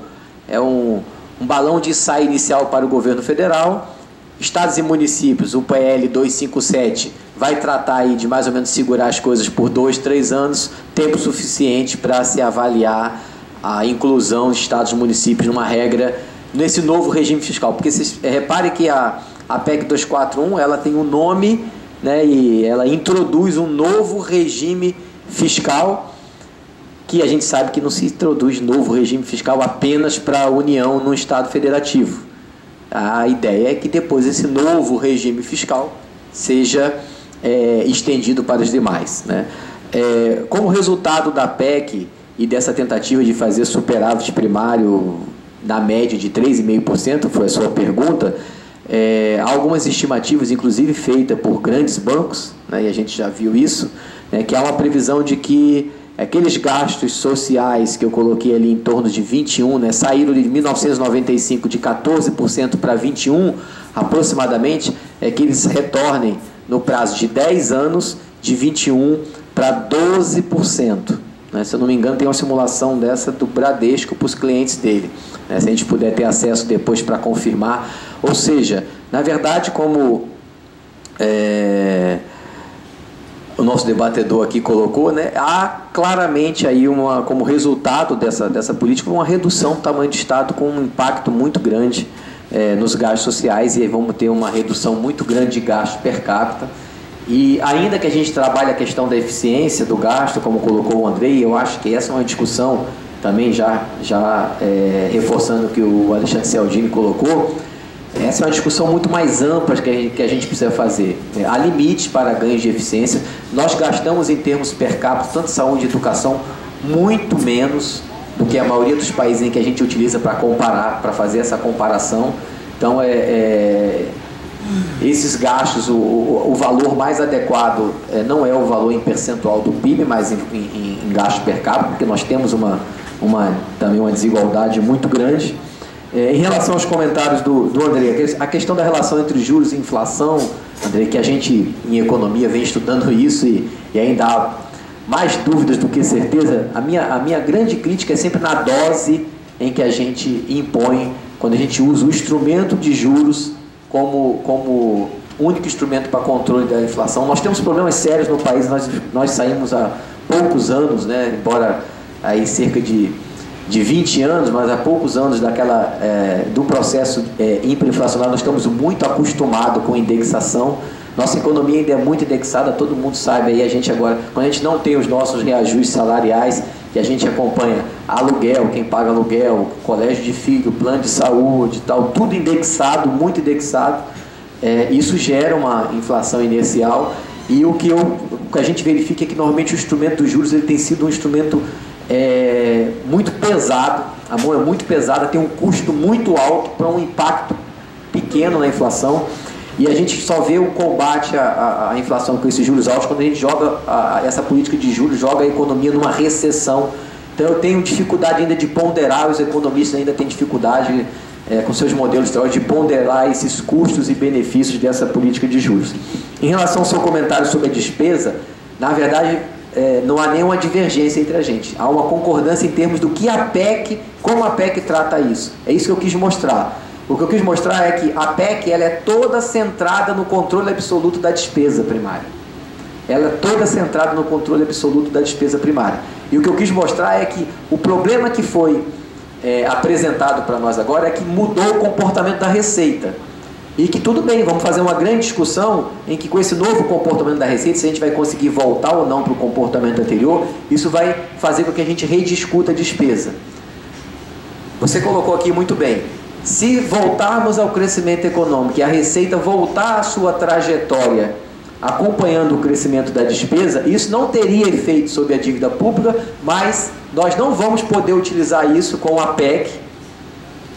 é um balão de ensaio inicial para o governo federal. Estados e municípios, o PL 257 vai tratar aí de mais ou menos segurar as coisas por 2, 3 anos, tempo suficiente para se avaliar a inclusão de estados e municípios numa regra, nesse novo regime fiscal. Porque vocês reparem que a a PEC 241, ela tem um nome, né, e ela introduz um novo regime fiscal, que a gente sabe que não se introduz novo regime fiscal apenas para a União no Estado Federativo. A ideia é que depois esse novo regime fiscal seja estendido para os demais, né? Como resultado da PEC e dessa tentativa de fazer superávit primário na média de 3,5%, foi a sua pergunta, há algumas estimativas, inclusive feitas por grandes bancos, né, e a gente já viu isso, né, que há uma previsão de que aqueles gastos sociais que eu coloquei ali em torno de 21%, né, saíram de 1995 de 14% para 21%, aproximadamente, que eles retornem no prazo de 10 anos de 21% para 12%. Né? Se eu não me engano, tem uma simulação dessa do Bradesco para os clientes dele. Né? Se a gente puder ter acesso depois para confirmar. Ou seja, na verdade, como o nosso debatedor aqui colocou, né, há claramente aí como resultado dessa política uma redução do tamanho do Estado com um impacto muito grande nos gastos sociais, e aí vamos ter uma redução muito grande de gasto per capita. E ainda que a gente trabalhe a questão da eficiência do gasto, como colocou o Andrei, eu acho que essa é uma discussão também já reforçando o que o Alexandre Cialdini colocou. Essa é uma discussão muito mais ampla que a gente precisa fazer. Há limites para ganhos de eficiência. Nós gastamos em termos per capita, tanto saúde e educação, muito menos do que a maioria dos países em que a gente utiliza para comparar, para fazer essa comparação. Então, esses gastos, o valor mais adequado não é o valor em percentual do PIB, mas em gasto per capita, porque nós temos também uma desigualdade muito grande. Em relação aos comentários do André, a questão da relação entre juros e inflação, André, que a gente em economia vem estudando isso e ainda há mais dúvidas do que certeza, a minha grande crítica é sempre na dose em que a gente impõe, quando a gente usa o instrumento de juros como único instrumento para controle da inflação. Nós temos problemas sérios no país, nós saímos há poucos anos, né, embora aí cerca de 20 anos, mas há poucos anos do processo hiperinflacionário, nós estamos muito acostumados com indexação. Nossa economia ainda é muito indexada, todo mundo sabe aí, a gente agora, quando a gente não tem os nossos reajustes salariais, que a gente acompanha aluguel, quem paga aluguel, colégio de filho, plano de saúde, tal, tudo indexado, muito indexado, isso gera uma inflação inercial, e o que a gente verifica é que normalmente o instrumento dos juros ele tem sido um instrumento muito pesado, a mão é muito pesada, tem um custo muito alto para um impacto pequeno na inflação, e a gente só vê o combate à inflação com esses juros altos quando a gente joga essa política de juros, joga a economia numa recessão. Então eu tenho dificuldade ainda de ponderar, os economistas ainda têm dificuldade com seus modelos de ponderar esses custos e benefícios dessa política de juros. Em relação ao seu comentário sobre a despesa, na verdade não há nenhuma divergência entre a gente. Há uma concordância em termos do que a PEC, como a PEC trata isso. É isso que eu quis mostrar. O que eu quis mostrar é que a PEC ela é toda centrada no controle absoluto da despesa primária. Ela é toda centrada no controle absoluto da despesa primária. E o que eu quis mostrar é que o problema que foi apresentado para nós agora é que mudou o comportamento da Receita. E que tudo bem, vamos fazer uma grande discussão em que com esse novo comportamento da Receita, se a gente vai conseguir voltar ou não para o comportamento anterior, isso vai fazer com que a gente rediscuta a despesa. Você colocou aqui muito bem. Se voltarmos ao crescimento econômico e a Receita voltar à sua trajetória acompanhando o crescimento da despesa, isso não teria efeito sobre a dívida pública, mas nós não vamos poder utilizar isso com a PEC,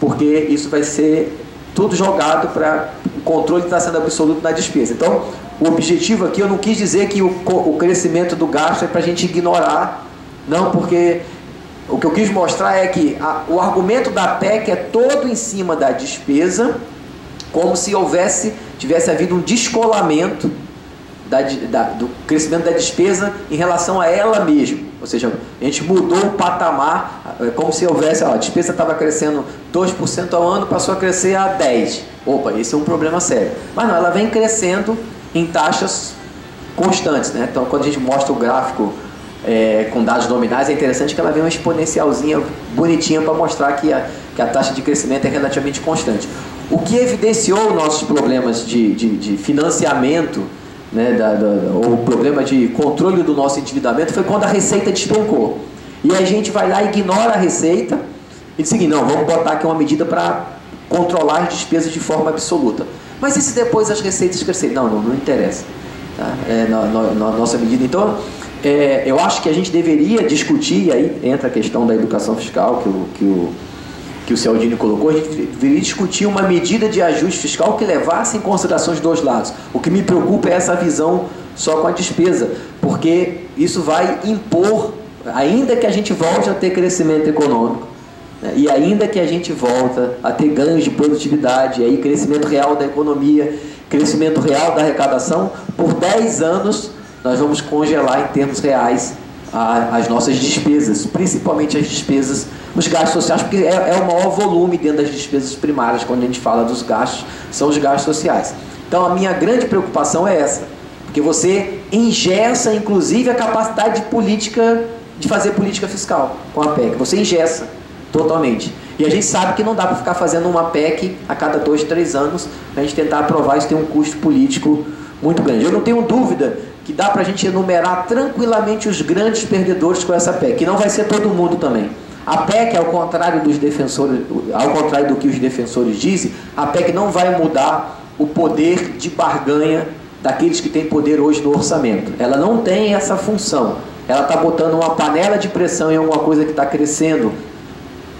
porque isso vai ser tudo jogado para o controle está sendo absoluto na despesa. Então, o objetivo aqui, eu não quis dizer que o crescimento do gasto é para a gente ignorar, não, porque o que eu quis mostrar é que o argumento da PEC é todo em cima da despesa, como se tivesse havido um descolamento do crescimento da despesa em relação a ela mesma. Ou seja, a gente mudou o patamar, como se houvesse, a despesa estava crescendo 2% ao ano, passou a crescer a 10%. Opa, esse é um problema sério. Mas não, ela vem crescendo em taxas constantes, né? Então, quando a gente mostra o gráfico com dados nominais, é interessante que ela vem uma exponencialzinha bonitinha para mostrar que a taxa de crescimento é relativamente constante. O que evidenciou nossos problemas de financiamento, né, ou o problema de controle do nosso endividamento foi quando a receita despencou. E a gente vai lá, ignora a receita e diz o seguinte: não, vamos botar aqui uma medida para controlar as despesas de forma absoluta. Mas e se depois as receitas crescerem? Não interessa. Tá? Na nossa medida. Então, eu acho que a gente deveria discutir, e aí entra a questão da educação fiscal que o Cialdini colocou, a gente deveria discutir uma medida de ajuste fiscal que levasse em consideração os dois lados. O que me preocupa é essa visão só com a despesa, porque isso vai impor, ainda que a gente volte a ter crescimento econômico, né, e ainda que a gente volta a ter ganhos de produtividade, e aí crescimento real da economia, crescimento real da arrecadação, por 10 anos nós vamos congelar em termos reais as nossas despesas, principalmente as despesas, os gastos sociais, porque é o maior volume dentro das despesas primárias. Quando a gente fala dos gastos, são os gastos sociais. Então a minha grande preocupação é essa, porque você engessa inclusive a capacidade de fazer política fiscal com a PEC, você engessa totalmente. E a gente sabe que não dá para ficar fazendo uma PEC a cada 2, 3 anos, para a gente tentar aprovar. Isso tem um custo político muito grande. Eu não tenho dúvida que dá para a gente enumerar tranquilamente os grandes perdedores com essa PEC, que não vai ser todo mundo também. A PEC, ao contrário dos defensores, ao contrário do que os defensores dizem, a PEC não vai mudar o poder de barganha daqueles que têm poder hoje no orçamento. Ela não tem essa função. Ela está botando uma panela de pressão em alguma coisa que está crescendo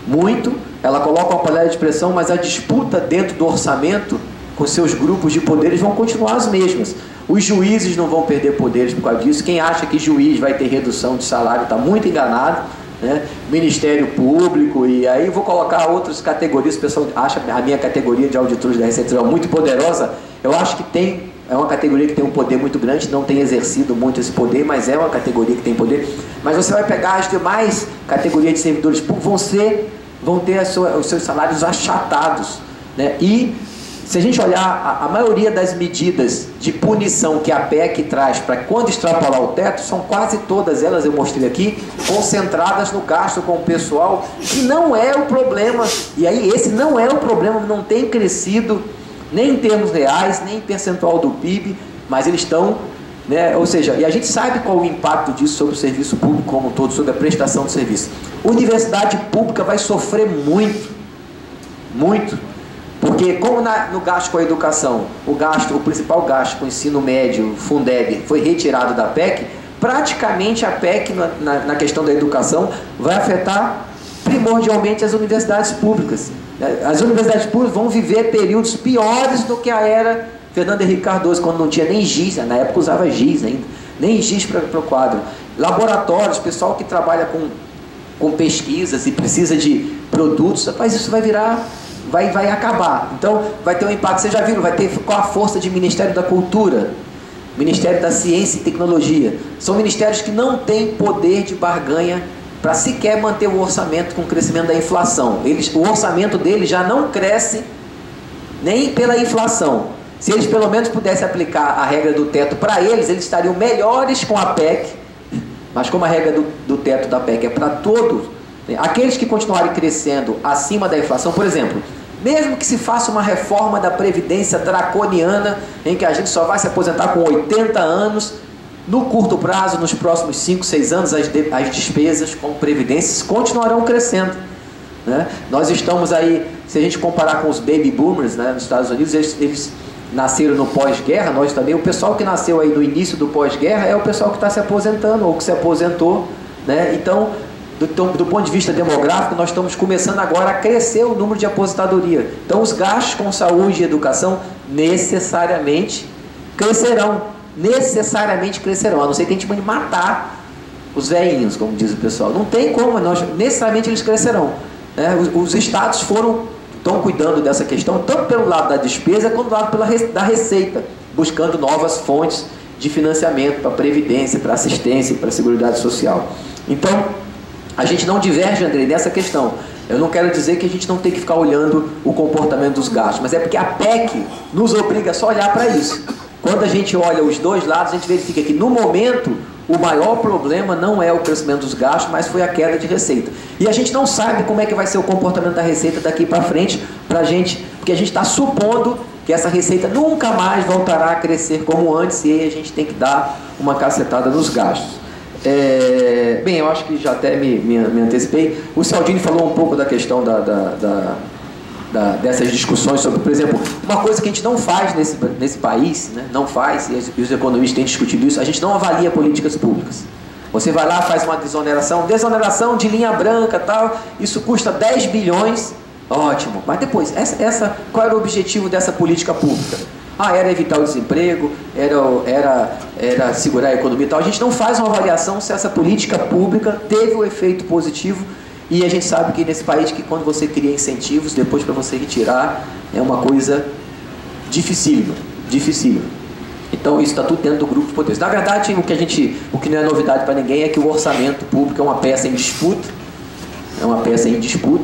muito, ela coloca uma panela de pressão, mas a disputa dentro do orçamento com seus grupos de poderes vão continuar as mesmas. Os juízes não vão perder poderes por causa disso. Quem acha que juiz vai ter redução de salário está muito enganado, né? Ministério Público, e aí vou colocar outras categorias. O pessoal acha a minha categoria de auditores da Receita Federal muito poderosa. Eu acho que é uma categoria que tem um poder muito grande, não tem exercido muito esse poder, mas é uma categoria que tem poder. Mas você vai pegar as demais categorias de servidores públicos, vão ter os seus salários achatados, né? E se a gente olhar, a maioria das medidas de punição que a PEC traz para quando extrapolar o teto, são quase todas elas, eu mostrei aqui, concentradas no gasto com o pessoal, que não é o problema. E aí esse não é o problema, não tem crescido nem em termos reais, nem em percentual do PIB, mas eles estão, né? Ou seja, e a gente sabe qual o impacto disso sobre o serviço público como um todo, sobre a prestação de serviço. Universidade pública vai sofrer muito, muito. Porque como no gasto com a educação, o principal gasto com o ensino médio, Fundeb, foi retirado da PEC, praticamente a PEC na questão da educação vai afetar primordialmente as universidades públicas. As universidades públicas vão viver períodos piores do que a era Fernando Henrique Cardoso, quando não tinha nem giz, na época usava giz ainda, nem giz para o quadro. Laboratórios, pessoal que trabalha com pesquisas e precisa de produtos, rapaz, isso vai virar... Vai acabar. Então vai ter um impacto. Vocês já viram, vai ter com a força de Ministério da Cultura, Ministério da Ciência e Tecnologia. São ministérios que não têm poder de barganha para sequer manter o orçamento com o crescimento da inflação. O orçamento deles já não cresce nem pela inflação. Se eles pelo menos pudessem aplicar a regra do teto para eles estariam melhores com a PEC, mas como a regra do teto da PEC é para todos, aqueles que continuarem crescendo acima da inflação, por exemplo, mesmo que se faça uma reforma da Previdência draconiana, em que a gente só vai se aposentar com 80 anos, no curto prazo, nos próximos 5, 6 anos, as despesas com Previdências continuarão crescendo, né? Nós estamos aí, se a gente comparar com os baby boomers, né, nos Estados Unidos, eles nasceram no pós-guerra, nós também, o pessoal que nasceu aí no início do pós-guerra é o pessoal que está se aposentando, ou que se aposentou, né? Então, do ponto de vista demográfico, nós estamos começando agora a crescer o número de aposentadoria. Então, os gastos com saúde e educação necessariamente crescerão. Necessariamente crescerão. A não ser que a gente mande matar os velhinhos, como diz o pessoal. Não tem como, necessariamente eles crescerão. Os estados estão cuidando dessa questão, tanto pelo lado da despesa, quanto do lado da receita, buscando novas fontes de financiamento para a Previdência, para a assistência, para a Seguridade Social. Então, a gente não diverge, Andrei, nessa questão. Eu não quero dizer que a gente não tem que ficar olhando o comportamento dos gastos, mas é porque a PEC nos obriga só a olhar para isso. Quando a gente olha os dois lados, a gente verifica que, no momento, o maior problema não é o crescimento dos gastos, mas foi a queda de receita. E a gente não sabe como é que vai ser o comportamento da receita daqui para frente, para a gente... porque a gente está supondo que essa receita nunca mais voltará a crescer como antes, e aí a gente tem que dar uma cacetada nos gastos. Bem, eu acho que já até me antecipei. O Cialdini falou um pouco da questão dessas discussões sobre, por exemplo, uma coisa que a gente não faz nesse país, né? Não faz, e os economistas têm discutido isso, a gente não avalia políticas públicas. Você vai lá, faz uma desoneração de linha branca, tal, isso custa 10 bilhões, ótimo, mas depois, qual era o objetivo dessa política pública? Era evitar o desemprego, era segurar a economia e tal. A gente não faz uma avaliação se essa política pública teve o efeito positivo, e a gente sabe que nesse país, que quando você cria incentivos, depois para você retirar, é uma coisa dificílima. Então isso está tudo dentro do grupo de poderes. Na verdade, o que não é novidade para ninguém é que o orçamento público é uma peça em disputa, é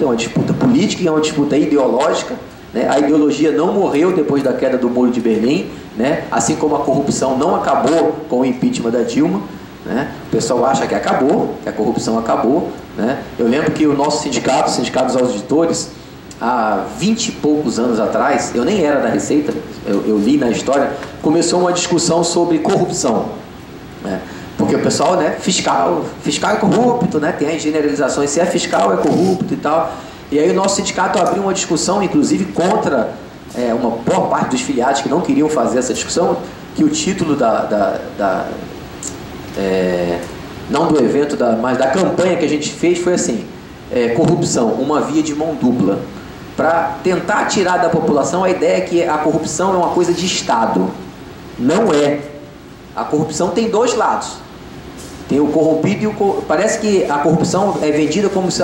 uma disputa política e é uma disputa ideológica, né? A ideologia não morreu depois da queda do Muro de Berlim, né? Assim como a corrupção não acabou com o impeachment da Dilma, né? O pessoal acha que acabou, que a corrupção acabou, né? Eu lembro que o nosso sindicato, o Sindicato dos Auditores, há 20 e poucos anos atrás, eu nem era da Receita, eu li na história, começou uma discussão sobre corrupção, né? Porque o pessoal, né, fiscal é corrupto, né? Tem as generalizações, se é fiscal é corrupto e tal. E aí o nosso sindicato abriu uma discussão, inclusive contra uma boa parte dos filiados que não queriam fazer essa discussão, que o título não do evento, mas da campanha que a gente fez foi assim: corrupção, uma via de mão dupla. Para tentar tirar da população a ideia que a corrupção é uma coisa de Estado. Não é. A corrupção tem dois lados. Tem o corrompido e parece que a corrupção é vendida como se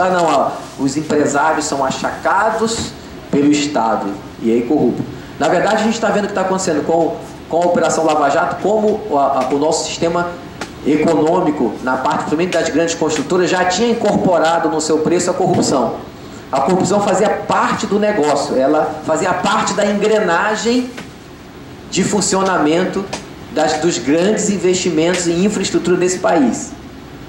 os empresários são achacados pelo Estado e aí corrupto. Na verdade, a gente está vendo o que está acontecendo com a Operação Lava Jato, como o nosso sistema econômico, na parte principalmente das grandes construtoras, já tinha incorporado no seu preço a corrupção. A corrupção fazia parte do negócio, ela fazia parte da engrenagem de funcionamento dos grandes investimentos em infraestrutura desse país.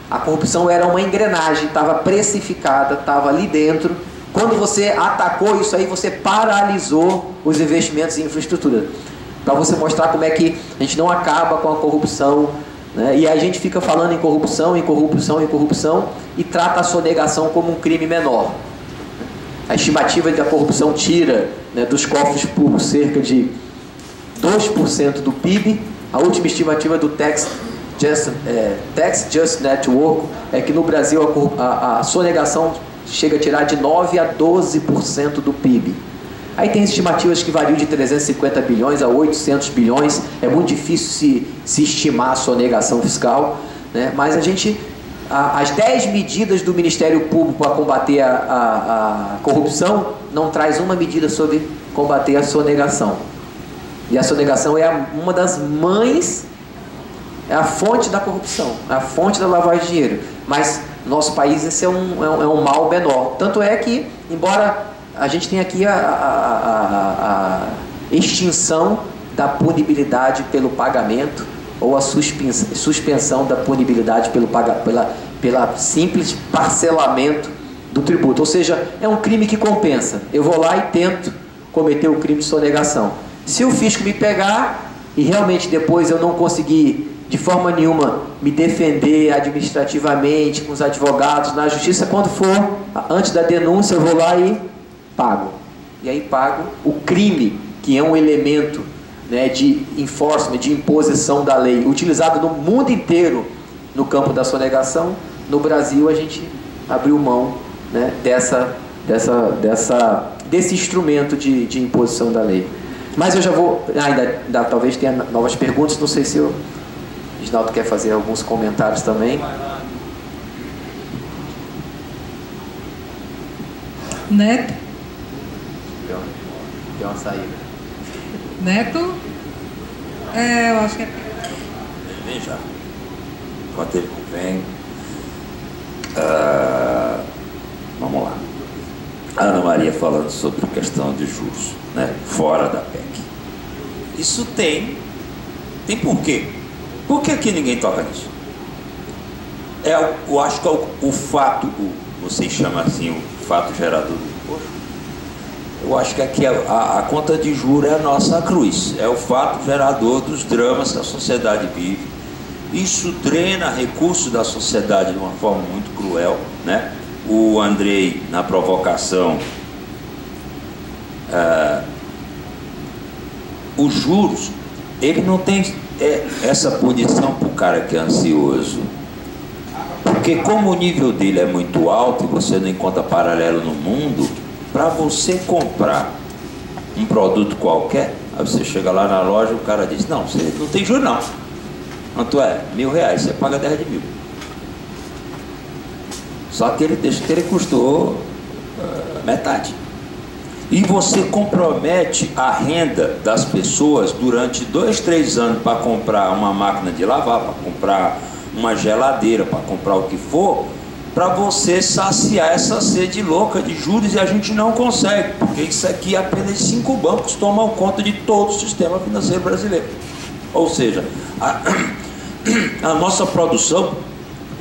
A corrupção era uma engrenagem, estava precificada, estava ali dentro. Quando você atacou isso aí, você paralisou os investimentos em infraestrutura. Para você mostrar como é que a gente não acaba com a corrupção, né? E a gente fica falando em corrupção e trata a sonegação como um crime menor. A estimativa de que a corrupção tira, né, dos cofres públicos cerca de 2% do PIB. A última estimativa do Tax Just Network é que no Brasil a sonegação chega a tirar de 9% a 12% do PIB. Aí tem estimativas que variam de 350 bilhões a 800 bilhões. É muito difícil se estimar a sonegação fiscal, né? Mas as 10 medidas do Ministério Público para combater a corrupção não traz uma medida sobre combater a sonegação. E a sonegação é uma das mães, é a fonte da corrupção, é a fonte da lavagem de dinheiro. Mas no nosso país esse é um mal menor. Tanto é que, embora a gente tenha aqui a extinção da punibilidade pelo pagamento, ou a suspensão da punibilidade pela simples parcelamento do tributo. Ou seja, é um crime que compensa. Eu vou lá e tento cometer o crime de sonegação. Se o fisco me pegar e realmente depois eu não conseguir de forma nenhuma me defender administrativamente com os advogados na justiça, quando for antes da denúncia, eu vou lá e pago. E aí pago o crime, que é um elemento, né, de enforcement, de imposição da lei, utilizado no mundo inteiro no campo da sonegação. No Brasil a gente abriu mão, né, desse instrumento de imposição da lei. Mas eu já vou, ainda talvez tenha novas perguntas, não sei se o Reginaldo quer fazer alguns comentários também. Neto? Deu uma saída. Neto? Eu acho que é... Vem já. Enquanto ele não vem... vamos lá. A Ana Maria falando sobre a questão de juros, né, fora da PEC. Isso tem por quê? Por que aqui ninguém toca nisso? Eu acho que é o fato, vocês chamam assim, o fato gerador do imposto, Eu acho que aqui a conta de juros é a nossa cruz, é o fato gerador dos dramas que a sociedade vive. Isso drena recursos da sociedade de uma forma muito cruel, né? O Andrei, na provocação, os juros, ele não tem essa punição para o cara que é ansioso, porque como o nível dele é muito alto e você não encontra paralelo no mundo, para você comprar um produto qualquer, aí você chega lá na loja, o cara diz, não, você não tem juros não, quanto é? R$1.000, você paga 10 de 1.000. Só que ele deixa que ele custou metade. E você compromete a renda das pessoas durante 2, 3 anos para comprar uma máquina de lavar, para comprar uma geladeira, para comprar o que for, para você saciar essa sede louca de juros, e a gente não consegue, porque isso aqui apenas 5 bancos tomam conta de todo o sistema financeiro brasileiro. Ou seja, a nossa produção,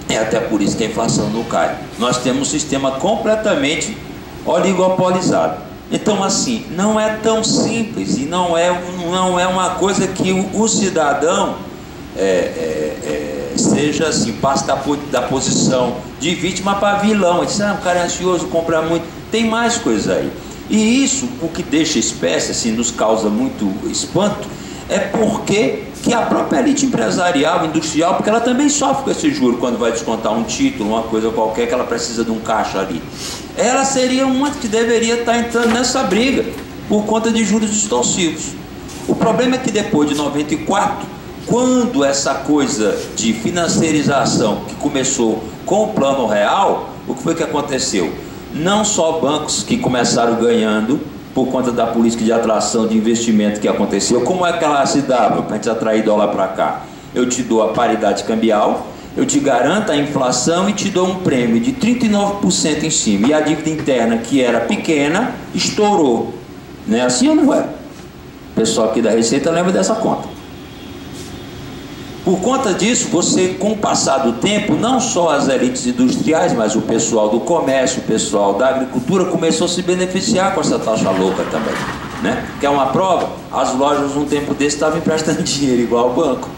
é até por isso que a inflação não cai. Nós temos um sistema completamente oligopolizado. Então, assim, não é tão simples e não é uma coisa que o cidadão seja assim, passe da posição de vítima para vilão. Ele diz, o cara é ansioso, compra muito. Tem mais coisa aí. E isso, o que deixa a espécie, assim, nos causa muito espanto, é porque que a própria elite empresarial, industrial, porque ela também sofre com esse juro quando vai descontar um título, uma coisa qualquer, que ela precisa de um caixa ali. Ela seria uma que deveria estar entrando nessa briga por conta de juros distorcivos. O problema é que depois de 94, quando essa coisa de financiarização que começou com o Plano Real, o que foi que aconteceu? Não só bancos que começaram ganhando por conta da política de atração de investimento que aconteceu. Como é que ela se dava para a gente atrair dólar para cá? Eu te dou a paridade cambial, eu te garanto a inflação e te dou um prêmio de 39% em cima. E a dívida interna, que era pequena, estourou. Não é assim ou não é? O pessoal aqui da Receita lembra dessa conta. Por conta disso, você, com o passar do tempo, não só as elites industriais, mas o pessoal do comércio, o pessoal da agricultura começou a se beneficiar com essa taxa louca também, né? Que é uma prova, as lojas num tempo desse estavam emprestando dinheiro igual ao banco.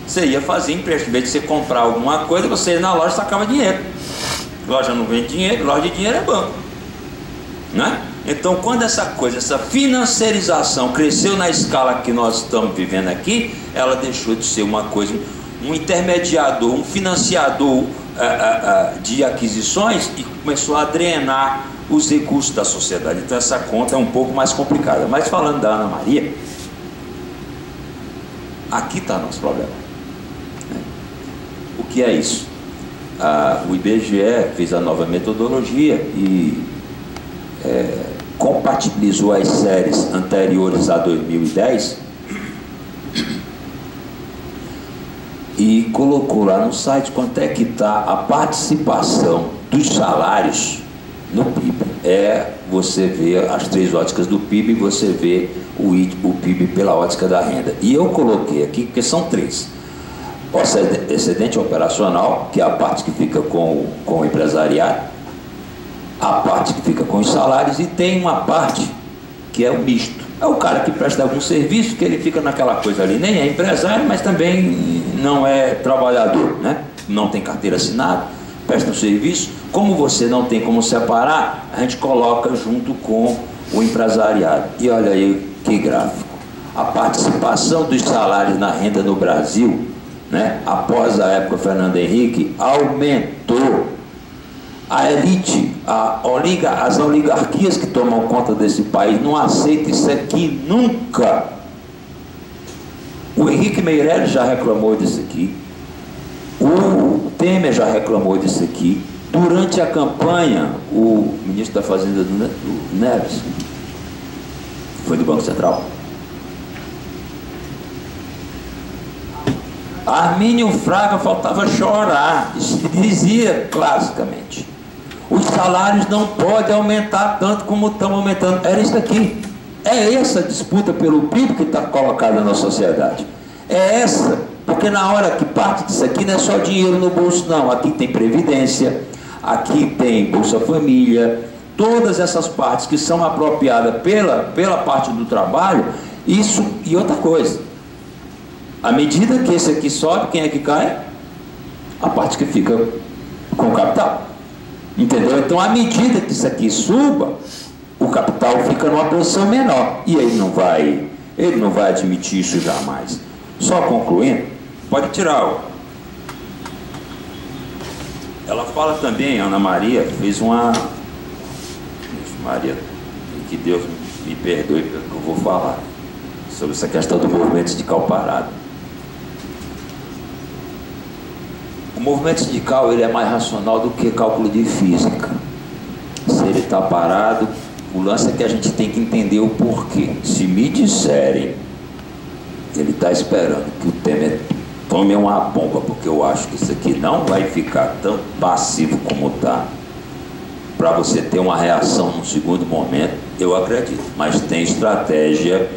Você ia fazer empréstimo, em vez de você comprar alguma coisa, você ia na loja e sacava dinheiro. Loja não vende dinheiro, loja de dinheiro é banco, né? Então, quando essa coisa, essa financiarização cresceu na escala que nós estamos vivendo aqui, ela deixou de ser uma coisa, um intermediador, um financiador de aquisições, e começou a drenar os recursos da sociedade. Então, essa conta é um pouco mais complicada. Mas falando da Ana Maria, aqui está nosso problema. O que é isso? O IBGE fez a nova metodologia e compatibilizou as séries anteriores a 2010 e colocou lá no site quanto é que está a participação dos salários no PIB. Você vê as 3 óticas do PIB e você vê o PIB pela ótica da renda. E eu coloquei aqui, porque são 3. O excedente operacional, que é a parte que fica com o empresariado, a parte que fica com os salários, e tem uma parte que é o misto. É o cara que presta algum serviço, que ele fica naquela coisa ali, nem é empresário, mas também não é trabalhador, né? Não tem carteira assinada, presta um serviço. Como você não tem como separar, a gente coloca junto com o empresariado. E olha aí que gráfico. A participação dos salários na renda no Brasil, né, após a época Fernando Henrique, aumentou. A elite, as oligarquias que tomam conta desse país não aceitam isso aqui nunca. O Henrique Meirelles já reclamou disso aqui. O Temer já reclamou disso aqui. Durante a campanha, o ministro da Fazenda do Neves, foi do Banco Central, Armínio Fraga faltava chorar, dizia classicamente: os salários não podem aumentar tanto como estão aumentando. Era isso aqui. É essa disputa pelo PIB que está colocada na sociedade. É essa, porque na hora que parte disso aqui não é só dinheiro no bolso, não. Aqui tem Previdência, aqui tem Bolsa Família, todas essas partes que são apropriadas pela parte do trabalho, isso e outra coisa. À medida que esse aqui sobe, quem é que cai? A parte que fica com o capital. Entendeu? Então, à medida que isso aqui suba, o capital fica numa posição menor. E ele não vai admitir isso jamais. Só concluindo, pode tirar. Ela fala também, Ana Maria, fez uma... Maria, que Deus me perdoe pelo que eu vou falar sobre essa questão do movimento sindical parado. O movimento sindical, ele é mais racional do que cálculo de física. Se ele está parado, o lance é que a gente tem que entender o porquê. Se me disserem que ele está esperando que o Temer tome uma bomba, porque eu acho que isso aqui não vai ficar tão passivo como está, para você ter uma reação no segundo momento, eu acredito. Mas tem estratégia,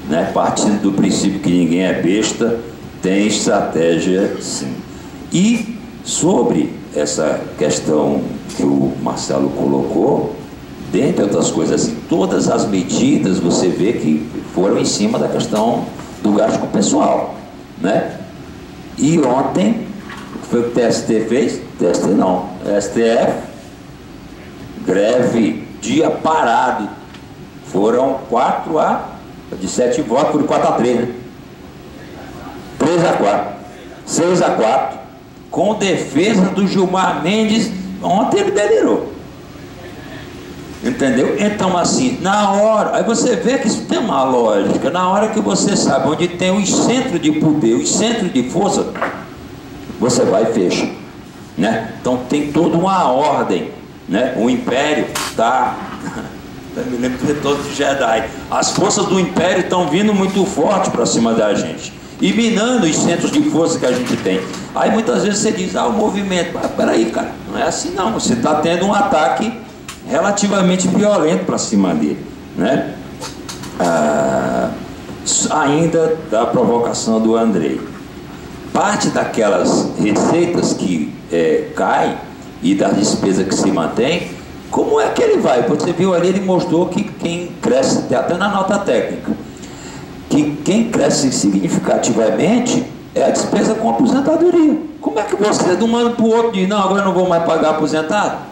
né? Partindo do princípio que ninguém é besta, tem estratégia sim. E sobre essa questão que o Marcelo colocou, dentre outras coisas, assim, todas as medidas você vê que foram em cima da questão do gasto com o pessoal, né? E ontem, o que foi que o TST fez? TST não, STF, greve, dia parado. Foram 7 votos, por 4-3, né? 3-4, 6-4, com defesa do Gilmar Mendes. Ontem ele delirou. Entendeu? Então, assim, na hora, aí você vê que isso tem uma lógica. Na hora que você sabe onde tem os centros de poder, os centros de força, você vai e fecha, né? Então tem toda uma ordem, né? O Império está... Eu me lembro do Retorno de Jedi. As forças do Império estão vindo muito forte para cima da gente e minando os centros de força que a gente tem. Aí muitas vezes você diz, o movimento... Mas peraí, cara, não é assim não. Você está tendo um ataque relativamente violento para cima dele, né? Ainda da provocação do Andrei. Parte daquelas receitas que caem e das despesas que se mantém, como é que ele vai? Você viu ali, ele mostrou que quem cresce, até na nota técnica, que quem cresce significativamente é a despesa com aposentadoria. Como é que você, de um ano para o outro, diz, não, agora eu não vou mais pagar aposentado?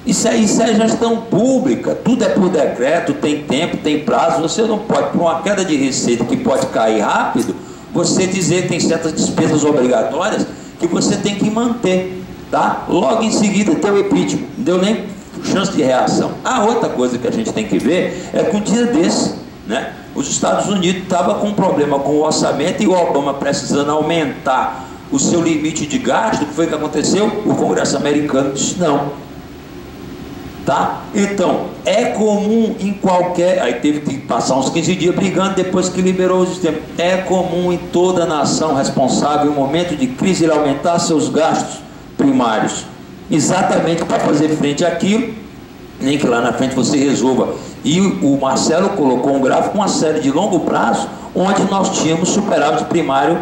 Isso é gestão pública, tudo é por decreto, tem tempo, tem prazo. Você não pode, por uma queda de receita que pode cair rápido, você dizer que tem certas despesas obrigatórias que você tem que manter, tá? Logo em seguida tem o impeachment, não deu nem chance de reação. A outra coisa que a gente tem que ver é que um dia desse, né, os Estados Unidos estavam com um problema com o orçamento e o Obama precisando aumentar o seu limite de gasto. O que foi que aconteceu? O Congresso americano disse não. Tá? Então, é comum em qualquer... Aí teve que passar uns 15 dias brigando depois que liberou o sistema. É comum em toda nação responsável, em momento de crise, ele aumentar seus gastos primários, exatamente para fazer frente àquilo, nem que lá na frente você resolva. E o Marcelo colocou um gráfico com uma série de longo prazo, onde nós tínhamos superávit primário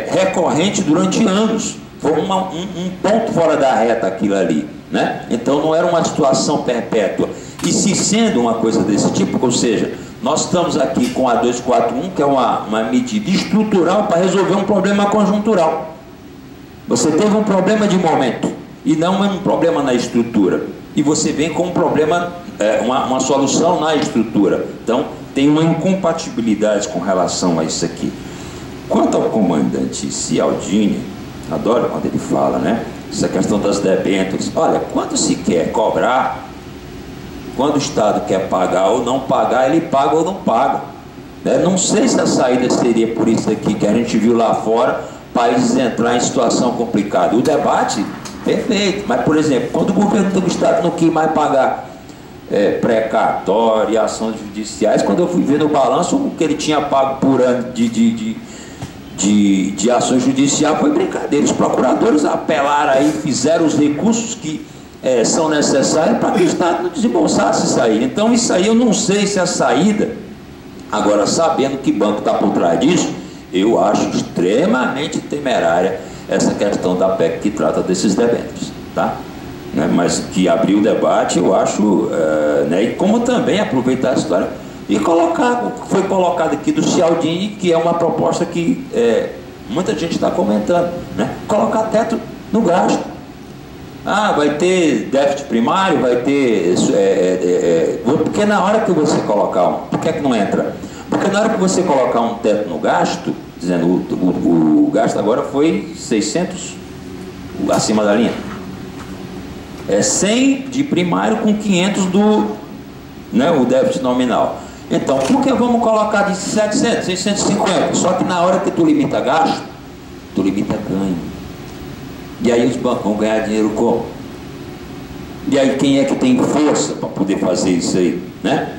recorrente durante anos. Foi um ponto fora da reta aquilo ali, né? Então não era uma situação perpétua. E se sendo uma coisa desse tipo, ou seja, nós estamos aqui com a 241, que é uma medida estrutural para resolver um problema conjuntural. Você teve um problema de momento e não um problema na estrutura. E você vem com um problema, uma solução na estrutura. Então tem uma incompatibilidade com relação a isso aqui. Quanto ao comandante Cialdini, adoro quando ele fala, né? Essa questão das debêntures. Olha, quando se quer cobrar, quando o Estado quer pagar ou não pagar, ele paga ou não paga, né? Não sei se a saída seria por isso aqui que a gente viu lá fora, países entrar em situação complicada. O debate, perfeito, mas, por exemplo, quando o governo do Estado não quis mais pagar precatório e ações judiciais, quando eu fui ver no balanço o que ele tinha pago por ano de ações judiciais, foi brincadeira. Os procuradores apelaram aí, fizeram os recursos que são necessários para que o Estado não desembolsasse isso aí. Então isso aí eu não sei se a saída, agora sabendo que banco está por trás disso, eu acho extremamente temerária essa questão da PEC que trata desses debêntures, tá? né, mas que abriu o debate, eu acho, né, e como também aproveitar a história e colocar o que foi colocado aqui do Cialdini, que é uma proposta que muita gente está comentando, né, colocar teto no gasto. Vai ter déficit primário, vai ter... porque na hora que você colocar por que é que não entra? Porque na hora que você colocar um teto no gasto, dizendo o gasto agora foi 600 acima da linha. 100 de primário com 500 né, o déficit nominal. Então, por que vamos colocar de 700, 650? Só que na hora que tu limita gasto, tu limita ganho. E aí os bancos vão ganhar dinheiro como? E aí quem é que tem força para poder fazer isso aí, né?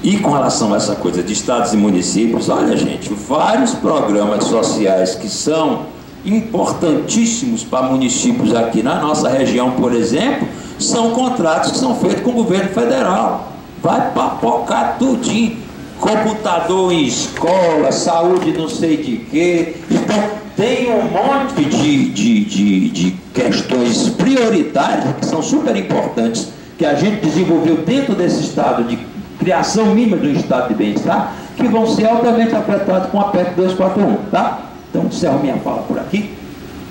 E com relação a essa coisa de estados e municípios, olha, gente, vários programas sociais que são importantíssimos para municípios aqui na nossa região, por exemplo, são contratos que são feitos com o governo federal. Vai papocar tudinho. Computador em escola, saúde não sei de quê. Então tem um monte de questões prioritárias que são super importantes, que a gente desenvolveu dentro desse estado de criação mínima do estado de bem-estar, que vão ser altamente afetados com a PEC 241, tá? Então encerro minha fala por aqui.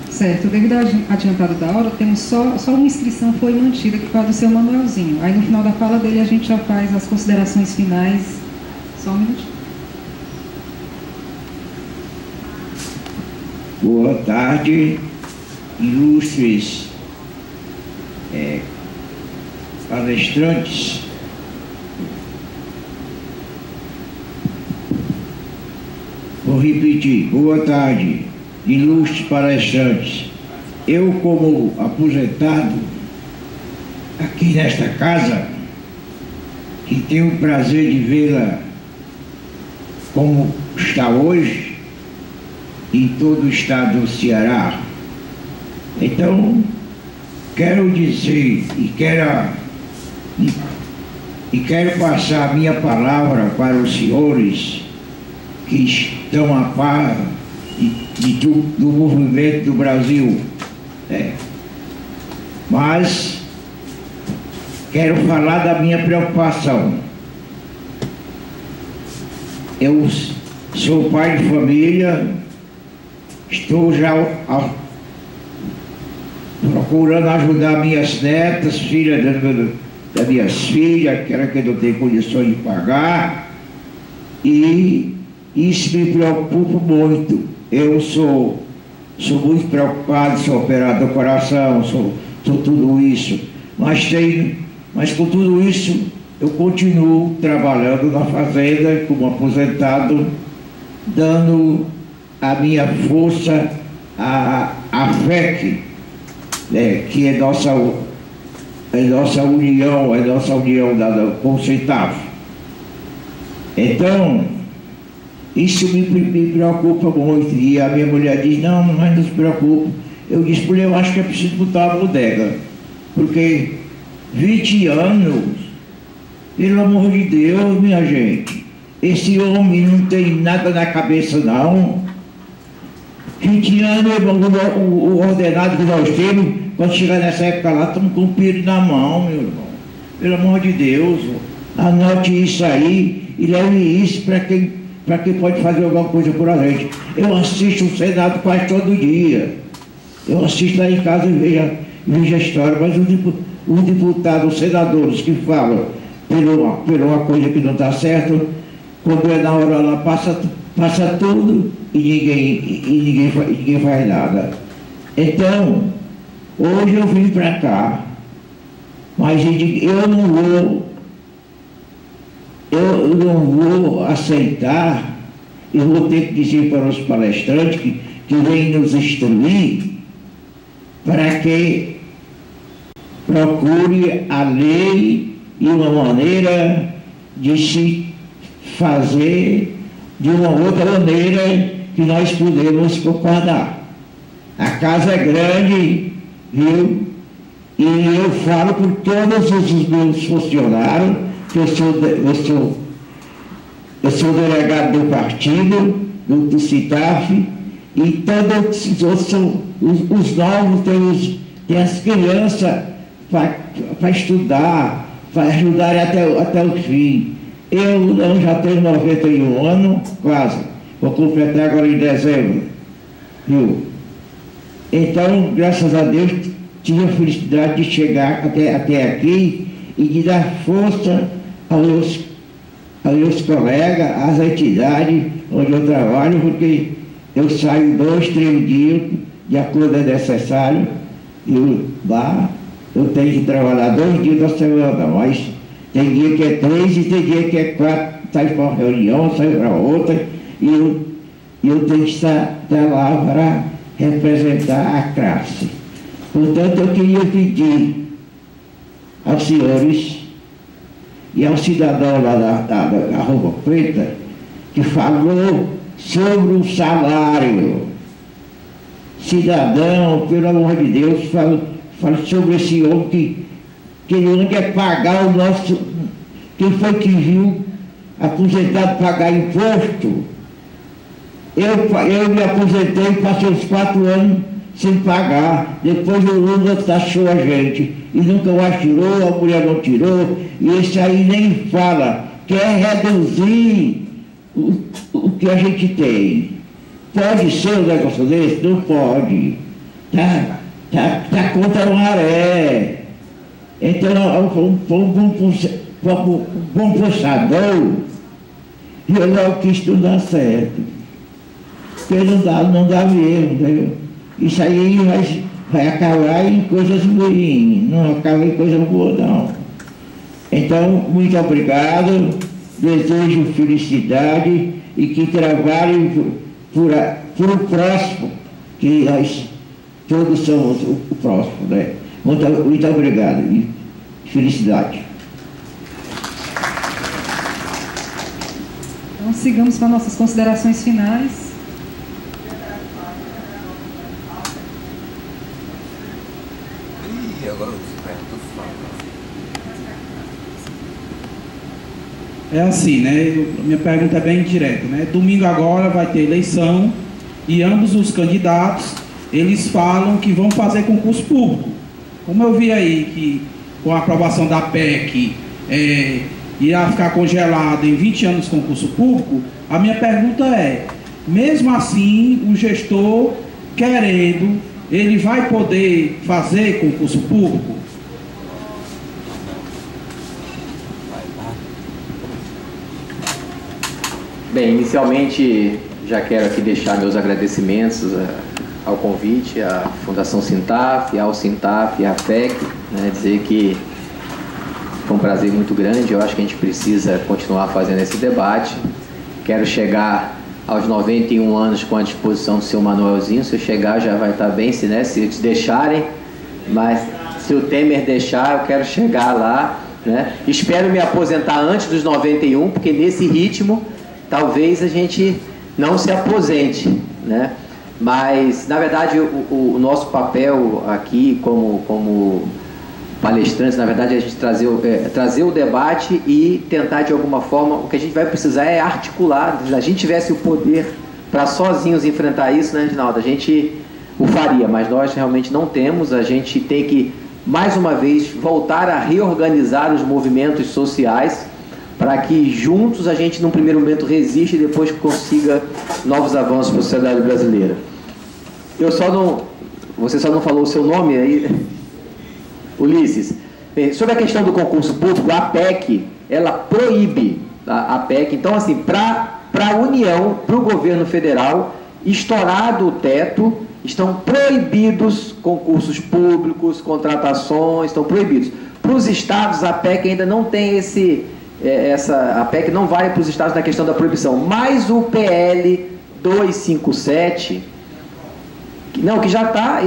Certo, devido ao adiantado da hora, temos só uma inscrição foi mantida, que foi a do seu Manuelzinho. Aí no final da fala dele a gente já faz as considerações finais. Só um minutinho. Boa tarde, ilustres palestrantes. Vou repetir. Boa tarde, ilustres palestrantes. Eu, como aposentado aqui nesta casa, que tenho o prazer de vê-la como está hoje em todo o estado do Ceará. Então, quero dizer e quero passar a minha palavra para os senhores que estão a par do movimento do Brasil. Mas quero falar da minha preocupação. Eu sou pai de família, estou já procurando ajudar minhas netas, filhas das minhas filhas, aquela que não tem condições de pagar, e isso me preocupa muito. Eu sou muito preocupado, sou operador do coração, sou tudo isso, mas com tudo isso eu continuo trabalhando na fazenda como aposentado, dando a minha força à FEC, que é nossa união, com o CETAF. Então, isso me preocupa muito. E a minha mulher diz, não, mas não se preocupe. Eu disse, porque eu acho que é preciso botar a bodega, porque 20 anos, pelo amor de Deus, minha gente, esse homem não tem nada na cabeça, não. 20 anos, o ordenado que nós temos, quando chegar nessa época lá, estamos com o piro na mão, meu irmão. Pelo amor de Deus, anote isso aí e leve isso para quem pode fazer alguma coisa por a gente. Eu assisto o Senado quase todo dia. Eu assisto lá em casa e vejo a história, mas os deputados, os senadores que falam por uma coisa que não está certo, quando é na hora lá, passa tudo e ninguém faz nada. Então, hoje eu vim para cá, mas eu não vou aceitar, eu vou ter que dizer para os palestrantes que vêm nos instruir para que procure a lei e uma maneira de se fazer de uma outra maneira que nós podemos concordar. A casa é grande, viu? E eu falo por todos os meus funcionários, que eu sou delegado do partido, do CETAF, E todos os outros são, os novos tem as crianças para estudar, para ajudar até o fim. Eu já tenho 91 anos, quase. Vou completar agora em dezembro. Viu? Então, graças a Deus, tive a felicidade de chegar até aqui e de dar força aos meus colegas, às entidades onde eu trabalho, porque eu saio 2, 3 dias, de acordo é necessário, eu tenho que trabalhar 2 dias da semana, mas tem dia que é 3 e tem dia que é 4, sai para uma reunião, sai para outra, e eu tenho que estar lá para representar a classe. Portanto, eu queria pedir aos senhores e ao cidadão lá da roupa preta, que falou sobre o salário. Cidadão, pelo amor de Deus, fale sobre esse homem que ele não quer pagar o nosso... Quem foi que viu aposentado pagar imposto? Eu me aposentei e passei uns 4 anos sem pagar. Depois o Lula taxou a gente. E nunca mais tirou, a mulher não tirou. E esse aí nem fala. Quer reduzir o que a gente tem. Pode ser um negócio desse? Não pode. Tá contra a maré. Então, um bom pensador, eu não quis tudo dar certo. Porque não dá mesmo, entendeu? Isso aí vai acabar em coisas ruins, não acaba em coisa boa, não. Então, muito obrigado, desejo felicidade e que trabalhem por o próximo, que nós todos somos o próximo, né? Muito obrigado e felicidade. Então, sigamos com as nossas considerações finais. É assim, né? Minha pergunta é bem direta, né? Domingo agora vai ter eleição e ambos os candidatos, eles falam que vão fazer concurso público. Como eu vi aí que com a aprovação da PEC irá ficar congelado em 20 anos concurso público, a minha pergunta é, mesmo assim, o gestor querendo, ele vai poder fazer concurso público? Bem, inicialmente já quero aqui deixar meus agradecimentos ao convite, à Fundação Sintaf, ao Sintaf e à PEC, né, dizer que foi um prazer muito grande. Eu acho que a gente precisa continuar fazendo esse debate. Quero chegar aos 91 anos com a disposição do seu Manuelzinho. Se eu chegar já vai estar bem, se eles deixarem, mas se o Temer deixar, eu quero chegar lá, né? Espero me aposentar antes dos 91, porque nesse ritmo talvez a gente não se aposente, né? Mas, na verdade, o nosso papel aqui como palestrantes, na verdade, é a gente trazer o debate e tentar, de alguma forma, o que a gente vai precisar é articular. Se a gente tivesse o poder para sozinhos enfrentar isso, né, Reginaldo, a gente o faria, mas nós realmente não temos. A gente tem que, mais uma vez, voltar a reorganizar os movimentos sociais para que juntos a gente, num primeiro momento, resista e depois consiga novos avanços para a sociedade brasileira. Você só não falou o seu nome aí, Ulisses. Sobre a questão do concurso público, a PEC, ela proíbe a PEC. Então, assim, para a União, para o governo federal, estourado o teto, estão proibidos concursos públicos, contratações, estão proibidos. Para os estados, a PEC ainda não tem a PEC não vale para os estados na questão da proibição, mas o PL 257,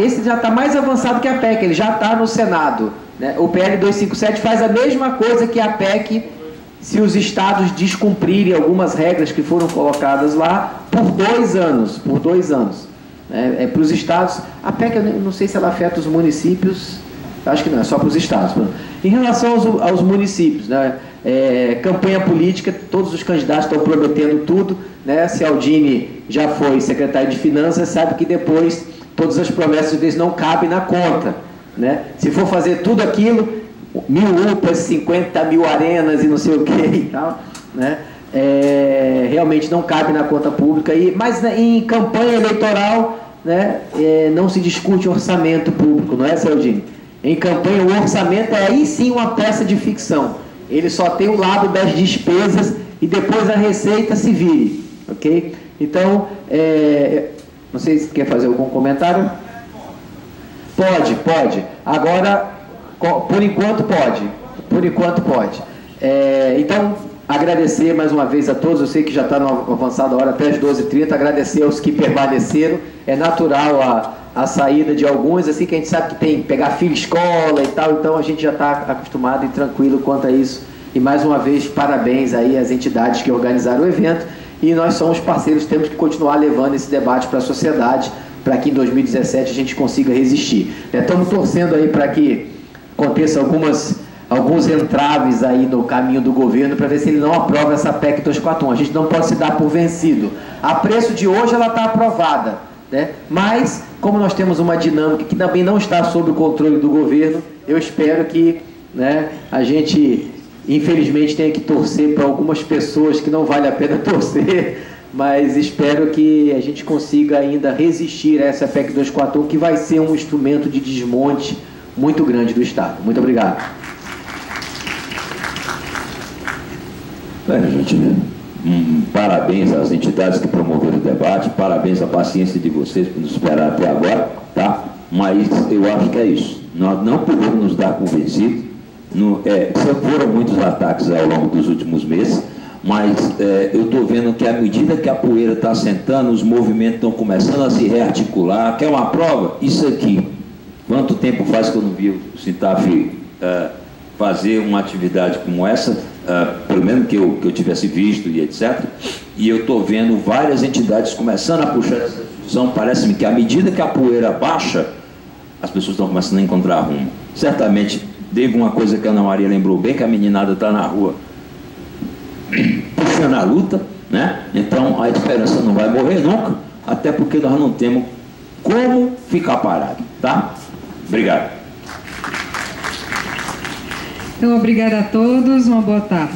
esse já está mais avançado que a PEC, ele já está no Senado, né? O PL 257 faz a mesma coisa que a PEC, se os estados descumprirem algumas regras que foram colocadas lá, por 2 anos, para os estados. A PEC, eu não sei se ela afeta os municípios, Acho que não, é só para os estados. Em relação aos municípios, né? Campanha política, todos os candidatos estão prometendo tudo, né? Se Aldine já foi secretário de Finanças, sabe que depois todas as promessas às vezes não cabem na conta, né? Se for fazer tudo aquilo, 1.000 UPAs, 50 mil arenas e não sei o que e tal, né? Realmente não cabe na conta pública, mas né, em campanha eleitoral, né, não se discute orçamento público, não é, Aldine? Em campanha o orçamento é aí sim uma peça de ficção. Ele só tem o lado das despesas e depois a receita se vire, ok? Então, não sei se quer fazer algum comentário. Pode. Agora, por enquanto pode. Então, agradecer mais uma vez a todos. Eu sei que já está na avançada hora, até as 12h30. Agradecer aos que permaneceram. É natural a saída de alguns, assim que a gente sabe que tem que pegar filho, escola e tal, então a gente já está acostumado e tranquilo quanto a isso. E mais uma vez, parabéns aí às entidades que organizaram o evento, e nós somos parceiros, temos que continuar levando esse debate para a sociedade, para que em 2017 a gente consiga resistir. Estamos torcendo aí para que aconteça alguns entraves aí no caminho do governo, para ver se ele não aprova essa PEC 241. A gente não pode se dar por vencido. A preço de hoje ela está aprovada, né? Mas, como nós temos uma dinâmica que também não está sob o controle do governo, eu espero que, né, a gente, infelizmente, tenha que torcer para algumas pessoas que não vale a pena torcer, mas espero que a gente consiga ainda resistir a essa PEC 241, que vai ser um instrumento de desmonte muito grande do Estado. Muito obrigado. Gente, parabéns às entidades que promoveram o debate, parabéns à paciência de vocês por nos esperar até agora, tá? Mas eu acho que é isso. Nós não podemos nos dar por vencido. Foram muitos ataques ao longo dos últimos meses, mas eu estou vendo que à medida que a poeira está assentando, os movimentos estão começando a se rearticular. Quer uma prova? Isso aqui. Quanto tempo faz que eu não vi o Sintaf fazer uma atividade como essa, pelo menos que eu tivesse visto e etc. E eu estou vendo várias entidades começando a puxar essa discussão. Parece-me que à medida que a poeira baixa, as pessoas estão começando a encontrar rumo. Certamente, teve uma coisa que a Ana Maria lembrou bem, que a meninada está na rua puxando a luta, né? Então a esperança não vai morrer nunca, até porque nós não temos como ficar parado, tá? Obrigado. Então, obrigada a todos, uma boa tarde.